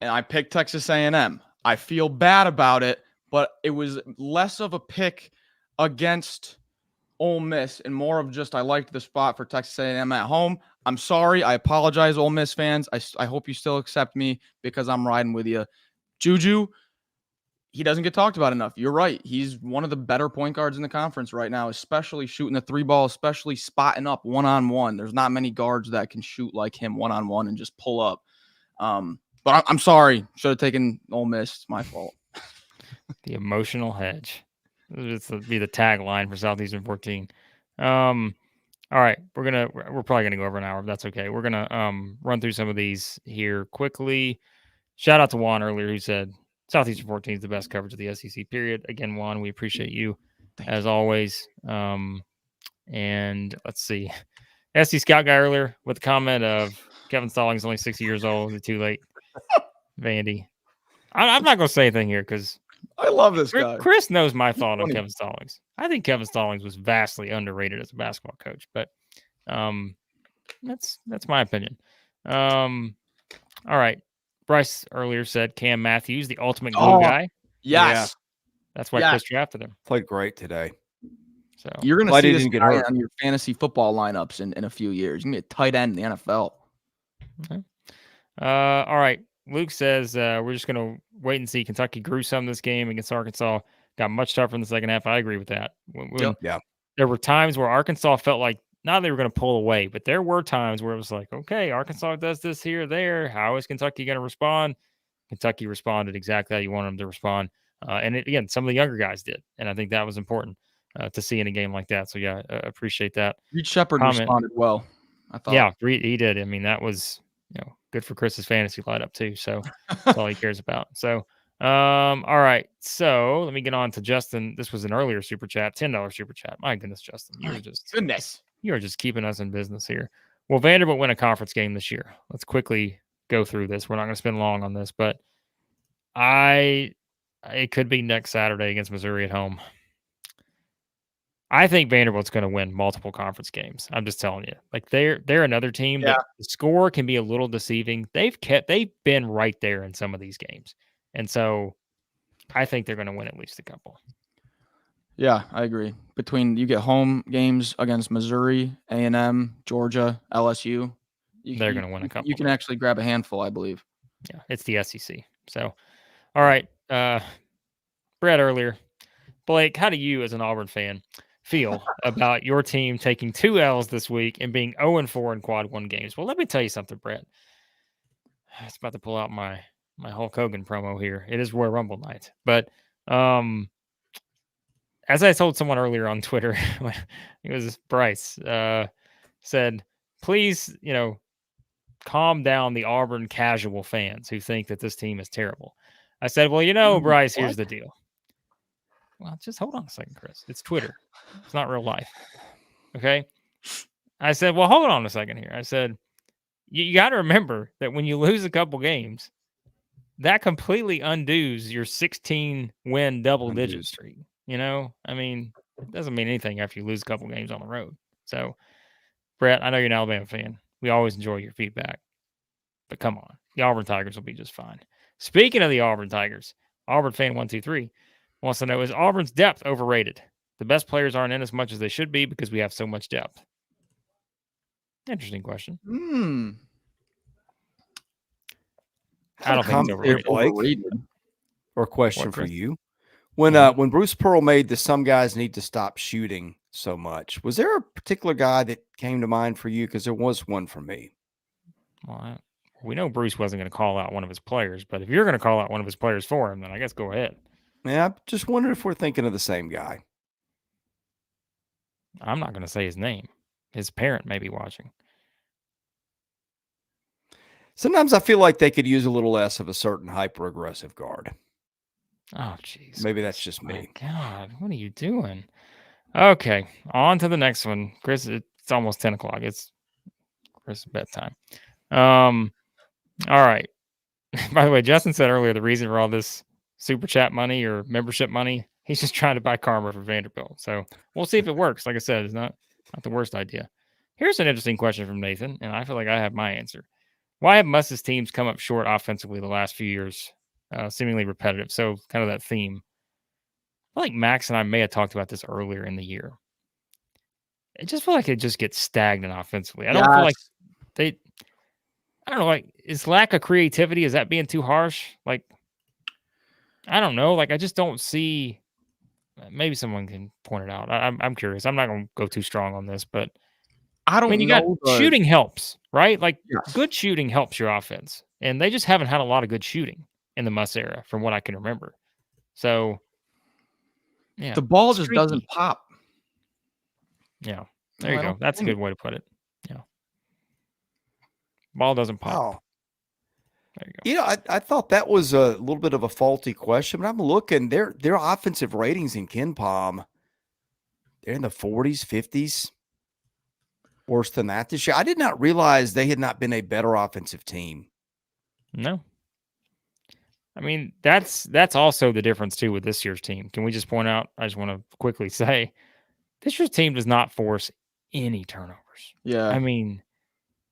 and I picked Texas A&M. I feel bad about it, but it was less of a pick against Ole Miss and more of just I liked the spot for Texas A&M at home. I'm sorry. I apologize, Ole Miss fans. I hope you still accept me because I'm riding with you. Juju, he doesn't get talked about enough. You're right. He's one of the better point guards in the conference right now, especially shooting the 3-ball, especially spotting up one-on-one. There's not many guards that can shoot like him one-on-one and just pull up. But I'm sorry. Should have taken Ole Miss. It's my fault. The emotional hedge. This will be the tagline for Southeastern 14. All right, we're probably gonna go over an hour, but that's okay. We're gonna run through some of these here quickly. Shout out to Juan earlier who said Southeastern 14 is the best coverage of the SEC period. Again, Juan, we appreciate you as always. And let's see. SC Scout guy earlier with the comment of Kevin Stallings only 60 years old. Is it too late? Vandy. I'm not going to say anything here because I love this guy. Chris knows my thought on Kevin Stallings. I think Kevin Stallings was vastly underrated as a basketball coach, but that's my opinion. All right. Bryce earlier said Cam Matthews, the ultimate glue guy. Yes. Yeah. That's why Chris drafted him. Played great today. So you're going to see this guy on your fantasy football lineups in a few years. You're going to be a tight end in the NFL. Okay. All right. Luke says we're just going to wait and see. Kentucky grew some this game against Arkansas. Got much tougher in the second half. I agree with that. There were times where Arkansas felt like not they were going to pull away, but there were times where it was like, okay, Arkansas does this here or there. How is Kentucky going to respond? Kentucky responded exactly how you wanted them to respond. And again, some of the younger guys did. And I think that was important to see in a game like that. So, yeah, appreciate that. Reed Shepard responded well, I thought. Yeah, he did. I mean, that was good for Chris's fantasy lineup too. So that's all he cares about. So, all right. So let me get on to Justin. This was an earlier super chat, $10 super chat. My goodness, Justin, you are just keeping us in business here. Will Vanderbilt win a conference game this year? Let's quickly go through this. We're not going to spend long on this, but it could be next Saturday against Missouri at home. I think Vanderbilt's going to win multiple conference games. I'm just telling you. Like they're another team that the score can be a little deceiving. They've been right there in some of these games. And so I think they're going to win at least a couple. Yeah, I agree. Between you get home games against Missouri, A&M, Georgia, LSU, they're going to win a couple. You can actually grab a handful, I believe. Yeah, it's the SEC. So, all right. Brett earlier. Blake, how do you as an Auburn fan feel about your team taking 2 L's this week and being 0-4 in quad 1 games? Well, let me tell you something, Brett. It's about to pull out my Hulk Hogan promo here. It is Royal Rumble night. But as I told someone earlier on Twitter, it was Bryce, said, please, calm down the Auburn casual fans who think that this team is terrible. I said, well, Bryce, here's the deal. Well, just hold on a second, Chris. It's Twitter. It's not real life. Okay? I said, well, hold on a second here. I said, you got to remember that when you lose a couple games, that completely undoes your 16-win double-digit streak. I mean, it doesn't mean anything after you lose a couple games on the road. So, Brett, I know you're an Alabama fan. We always enjoy your feedback. But come on. The Auburn Tigers will be just fine. Speaking of the Auburn Tigers, Auburn fan 123 wants to know, is Auburn's depth overrated? The best players aren't in as much as they should be because we have so much depth. Interesting question. I don't think it's overrated. Or a question for you. When Bruce Pearl made the some guys need to stop shooting so much, was there a particular guy that came to mind for you? Because there was one for me. Well, we know Bruce wasn't going to call out one of his players, but if you're going to call out one of his players for him, then I guess go ahead. Yeah, I just wondered if we're thinking of the same guy. I'm not going to say his name. His parent may be watching. Sometimes I feel like they could use a little less of a certain hyper-aggressive guard. Oh, jeez. Maybe that's just me. God, what are you doing? Okay, on to the next one. Chris, it's almost 10 o'clock. It's Chris's bedtime. All right. By the way, Justin said earlier the reason for all this super chat money or membership money, he's just trying to buy karma for Vanderbilt. So we'll see if it works. Like I said, it's not the worst idea. Here's an interesting question from Nathan, and I feel like I have my answer. Why have Muss's teams come up short offensively the last few years? Seemingly repetitive. So kind of that theme. I feel like Max and I may have talked about this earlier in the year. I just feel like it just gets stagnant offensively. I don't feel like I don't know, like, is lack of creativity, is that being too harsh? Like, I don't know. Like, I just don't see, maybe someone can point it out. I'm curious. I'm not going to go too strong on this, but I don't you got know. shooting helps, right? Like, Yes. good shooting helps your offense. And they just haven't had a lot of good shooting in the Muss era from what I can remember. So, yeah. The ball just streaky. doesn't pop. Yeah. There you go. That's a good way to put it. Yeah. Ball doesn't pop. Oh. There you go. I thought that was a little bit of a faulty question, but I'm looking. Their offensive ratings in KenPom, they're in the 40s, 50s. Worse than that this year. I did not realize they had not been a better offensive team. No. I mean, that's also the difference too with this year's team. Can we just point out, I just want to quickly say, this year's team does not force any turnovers. Yeah. I mean,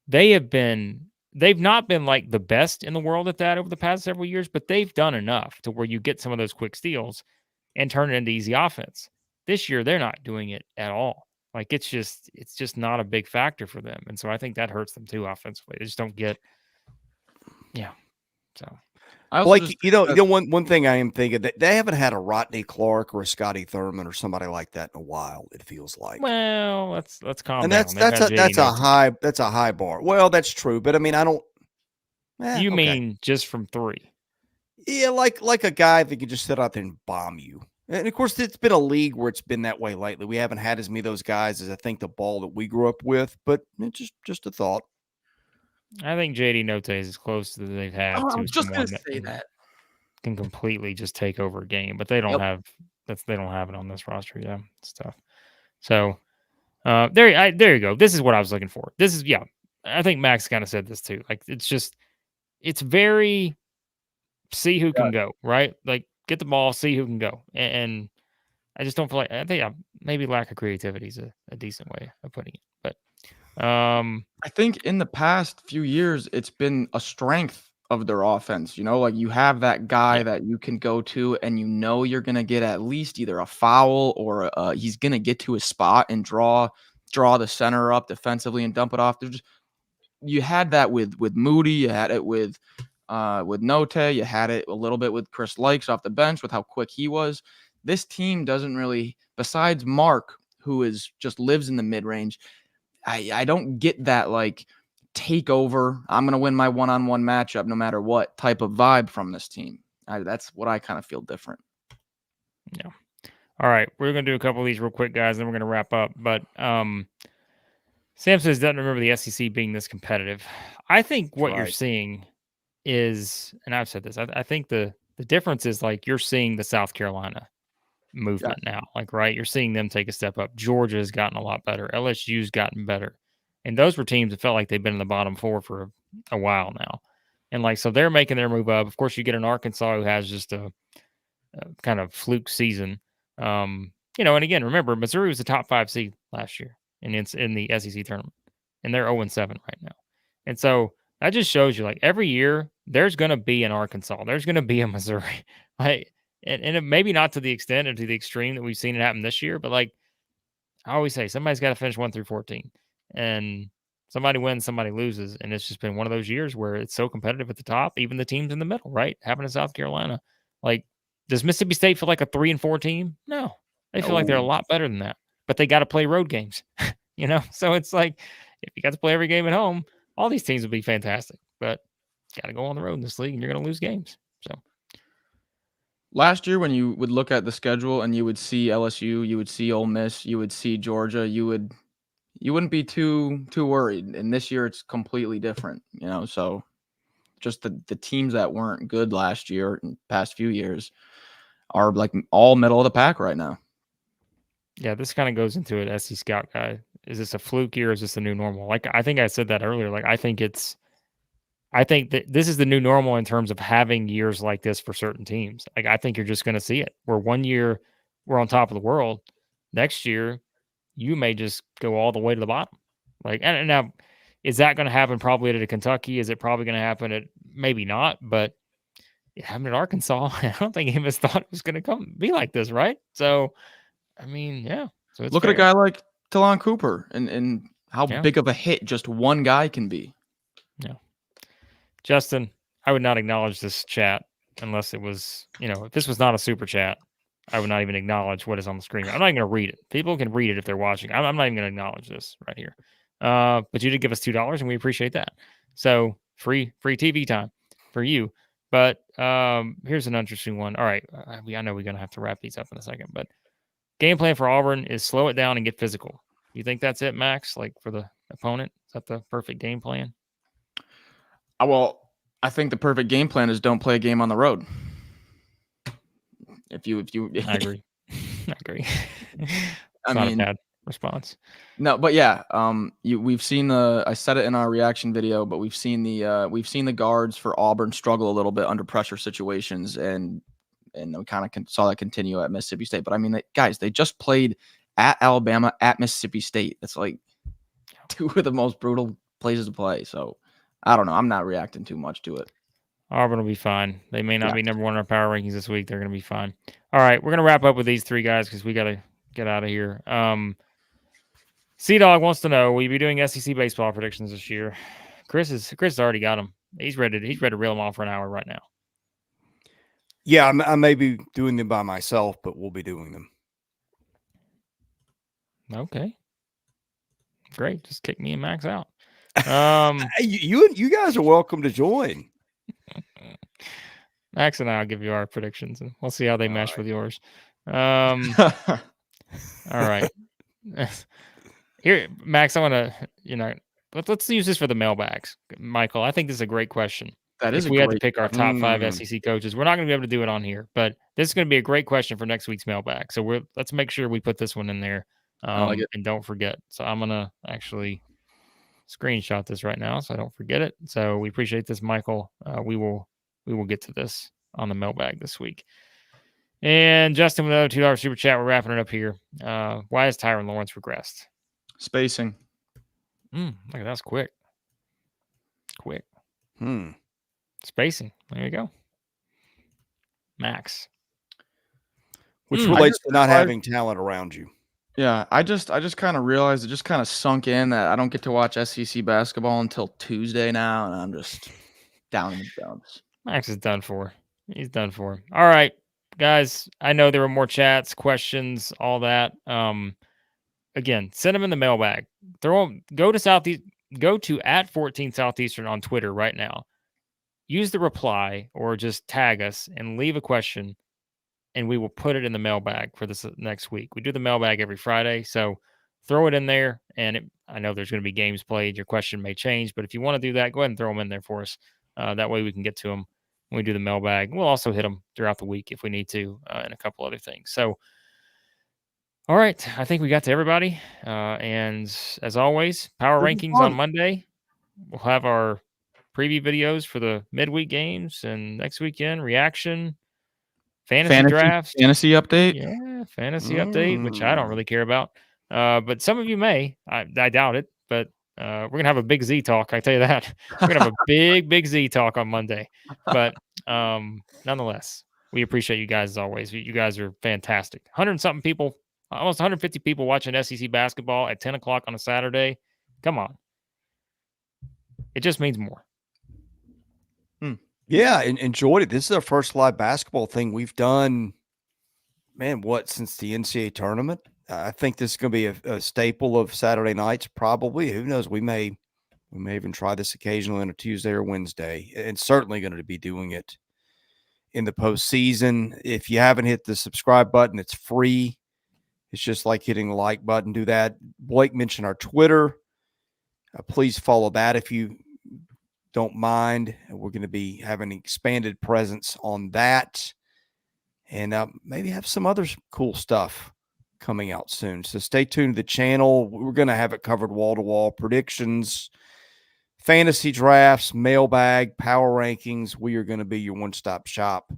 they've not been like the best in the world at that over the past several years, but they've done enough to where you get some of those quick steals and turn it into easy offense. This year, they're not doing it at all. Like, it's just not a big factor for them. And so I think that hurts them too offensively. They just don't get, yeah. So. Like, one thing I am thinking that they haven't had a Rodney Clark or a Scotty Thurman or somebody like that in a while. It feels like. Well, let's calm and down. That's a high bar. Well, that's true, but I mean, I don't. You mean just from three? Yeah, like a guy that could just sit out there and bomb you. And of course, it's been a league where it's been that way lately. We haven't had as many of those guys as I think the ball that we grew up with. But just a thought. I think JD Note is as close as they've had. I was just going to say that can completely just take over a game, but they don't have they don't have it on this roster. Yeah, it's tough. So there you go. This is what I was looking for. This is I think Max kind of said this too. Like, it's very see who can go, right? Like, get the ball, see who can go, and I just don't feel like, I think maybe lack of creativity is a decent way of putting it, but. I think in the past few years, it's been a strength of their offense. Like, you have that guy that you can go to, and you're going to get at least either a foul or he's going to get to his spot and draw the center up defensively and dump it off. You had that with Moody, you had it with Note, you had it a little bit with Chris Likes off the bench with how quick he was. This team doesn't really, besides Mark, who just lives in the mid-range, I don't get that, like, take over, I'm going to win my one-on-one matchup no matter what type of vibe from this team. That's what I kind of feel different. Yeah. All right. We're going to do a couple of these real quick, guys, and then we're going to wrap up. But Sam says doesn't remember the SEC being this competitive. I think what you're seeing is, and I've said this, I think the difference is, like, you're seeing the South Carolina movement now, like, right? You're seeing them take a step up. Georgia's gotten a lot better. LSU's gotten better. And those were teams that felt like they've been in the bottom four for a while now. And, like, so they're making their move up. Of course, you get an Arkansas who has just a kind of fluke season. And again, remember, Missouri was the top 5 seed last year in the SEC tournament, and they're 0-7 right now. And so that just shows you, like, every year there's going to be an Arkansas. There's going to be a Missouri. Like, and it maybe not to the extent or to the extreme that we've seen it happen this year, but, like, I always say, somebody's got to finish 1 through 14, and somebody wins, somebody loses. And it's just been one of those years where it's so competitive at the top, even the teams in the middle, right? Happened in South Carolina. Like, does Mississippi State feel like a 3-4 team? No, they feel like they're a lot better than that, but they got to play road games, So it's like, if you got to play every game at home, all these teams would be fantastic, but got to go on the road in this league and you're going to lose games. So last year, when you would look at the schedule and you would see LSU, you would see Ole Miss, you would see Georgia, you wouldn't be too worried. And this year it's completely different, so just the teams that weren't good last year and past few years are, like, all middle of the pack right now. Yeah, this kind of goes into it. SC Scout guy, is this a fluke year? Or is this the new normal? Like, I think I said that earlier. Like, I think that this is the new normal in terms of having years like this for certain teams. Like, I think you're just going to see it where one year we're on top of the world. Next year, you may just go all the way to the bottom. Like, and now, is that going to happen probably at Kentucky? Is it probably going to happen at maybe not? But it happened at Arkansas. I don't think any of us thought it was going to be like this, right? So, I mean, yeah. So it's Look at a guy like Talon Cooper and how big of a hit just one guy can be. Yeah. Justin, I would not acknowledge this chat unless it was, if this was not a super chat, I would not even acknowledge what is on the screen. I'm not even going to read it. People can read it if they're watching. I'm not even going to acknowledge this right here. But you did give us $2, and we appreciate that. So free TV time for you. But here's an interesting one. All right, I know we're going to have to wrap these up in a second. But game plan for Auburn is slow it down and get physical. You think that's it, Max? Like for the opponent, is that the perfect game plan? Well, I think the perfect game plan is don't play a game on the road. If you, I agree. I agree. I not mean, a bad response. No, but yeah, we've seen I said it in our reaction video, but we've seen the guards for Auburn struggle a little bit under pressure situations, and we kind of saw that continue at Mississippi State. But I mean, guys, they just played at Alabama, at Mississippi State. That's like two of the most brutal places to play. So I don't know. I'm not reacting too much to it. Auburn will be fine. They may not be number one in our power rankings this week. They're going to be fine. All right, we're going to wrap up with these three guys because we got to get out of here. C-Dog wants to know, will you be doing SEC baseball predictions this year? Chris has already got them. He's ready to reel them off for an hour right now. Yeah, I may be doing them by myself, but we'll be doing them. Okay. Great. Just kick me and Max out. You guys are welcome to join. Max and I will give you our predictions, and we'll see how they mesh with yours. All right. Here, Max, I want to, let's use this for the mailbags. Michael, I think this is a great question. That is we had to pick our top 5 SEC coaches. We're not going to be able to do it on here, but this is going to be a great question for next week's mailbag. So let's make sure we put this one in there. And don't forget. So I'm going to actually screenshot this right now so I don't forget it. So we appreciate this, Michael. We will get to this on the mailbag this week. And Justin, with another $2 super chat, we're wrapping it up here. Why has Tyrin Lawrence regressed? Spacing. Look, that's quick. Quick. Spacing. There you go. Max. Which relates to not having talent around you. Yeah, I just kind of realized it just kind of sunk in that I don't get to watch SEC basketball until Tuesday now, and I'm just down in the dumps. Max is done for. He's done for. All right, guys. I know there were more chats, questions, all that. Again, send them in the mailbag. Go to at 14 Southeastern on Twitter right now. Use the reply or just tag us and leave a question, and we will put it in the mailbag for this next week. We do the mailbag every Friday, so throw it in there. And I know there's going to be games played. Your question may change, but if you want to do that, go ahead and throw them in there for us. That way we can get to them when we do the mailbag. We'll also hit them throughout the week if we need to, and a couple other things. So, all right, I think we got to everybody. And as always, power rankings on Monday. We'll have our preview videos for the midweek games and next weekend reaction, fantasy drafts, fantasy update. Yeah, fantasy update, which I don't really care about. But some of you may. I doubt it. But we're going to have a big Z talk. I tell you that. We're going to have a big Z talk on Monday. But nonetheless, we appreciate you guys as always. You guys are fantastic. 100-something people. Almost 150 people watching SEC basketball at 10 o'clock on a Saturday. Come on. It just means more. Yeah, and enjoyed it. This is our first live basketball thing we've done, since the NCAA tournament. I think this is going to be a staple of Saturday nights, probably. Who knows? We may even try this occasionally on a Tuesday or Wednesday, and certainly going to be doing it in the postseason. If you haven't hit the subscribe button, it's free. It's just like hitting the like button. Do that. Blake mentioned our Twitter. Please follow that if you don't mind. We're going to be having an expanded presence on that, and maybe have some other cool stuff coming out soon. So stay tuned to the channel. We're going to have it covered wall-to-wall. Predictions, fantasy drafts, mailbag, power rankings. We are going to be your one-stop shop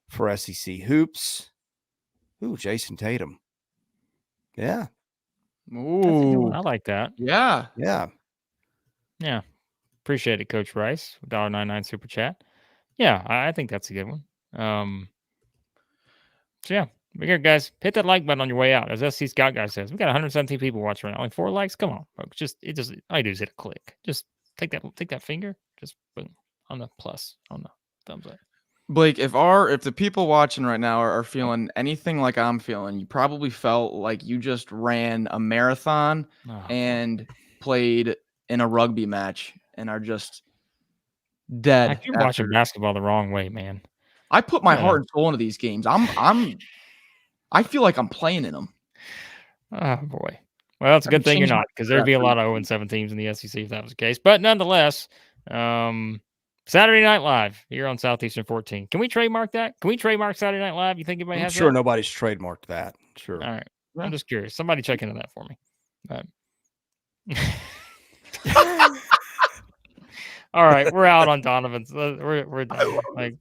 for SEC hoops. Ooh, Jason Tatum. Yeah. That's a good one. Ooh, I like that. yeah. Yeah. Yeah. Appreciate it, Coach Rice. $1.99 super chat. Yeah, I think that's a good one. So yeah, we're here, guys. Hit that like button on your way out. As SC Scout Guy says, we got 117 people watching right now. Only 4 likes. Come on, folks. All you do is hit a click. Just take that finger, just boom on the plus on the thumbs up. Blake, if the people watching right now are feeling anything like I'm feeling, you probably felt like you just ran a marathon and played in a rugby match and are just dead. Like, you're watching basketball the wrong way, man. I put my heart and soul into these games. I feel like I'm playing in them. Oh boy. Well, it's a good thing you're not, because there'd be a lot of 0-7 teams in the SEC if that was the case. But nonetheless, Saturday Night Live here on Southeastern 14. Can we trademark that? Can we trademark Saturday Night Live? You think anybody has Sure, that? nobody's trademarked that. Sure. All right. Yeah. I'm just curious. Somebody check into that for me. All right, we're out on Donovan's. We're done. Like,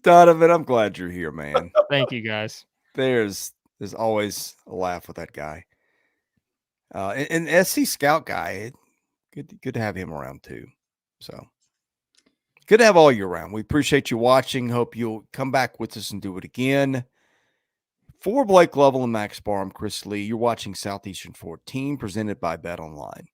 Donovan, I'm glad you're here, man. thank you, guys. There's always a laugh with that guy. And SC Scout Guy, good to have him around too. So good to have all you around. We appreciate you watching. Hope you'll come back with us and do it again. For Blake Lovell and Max Barr, I'm Chris Lee. You're watching Southeastern 14, presented by Bet Online.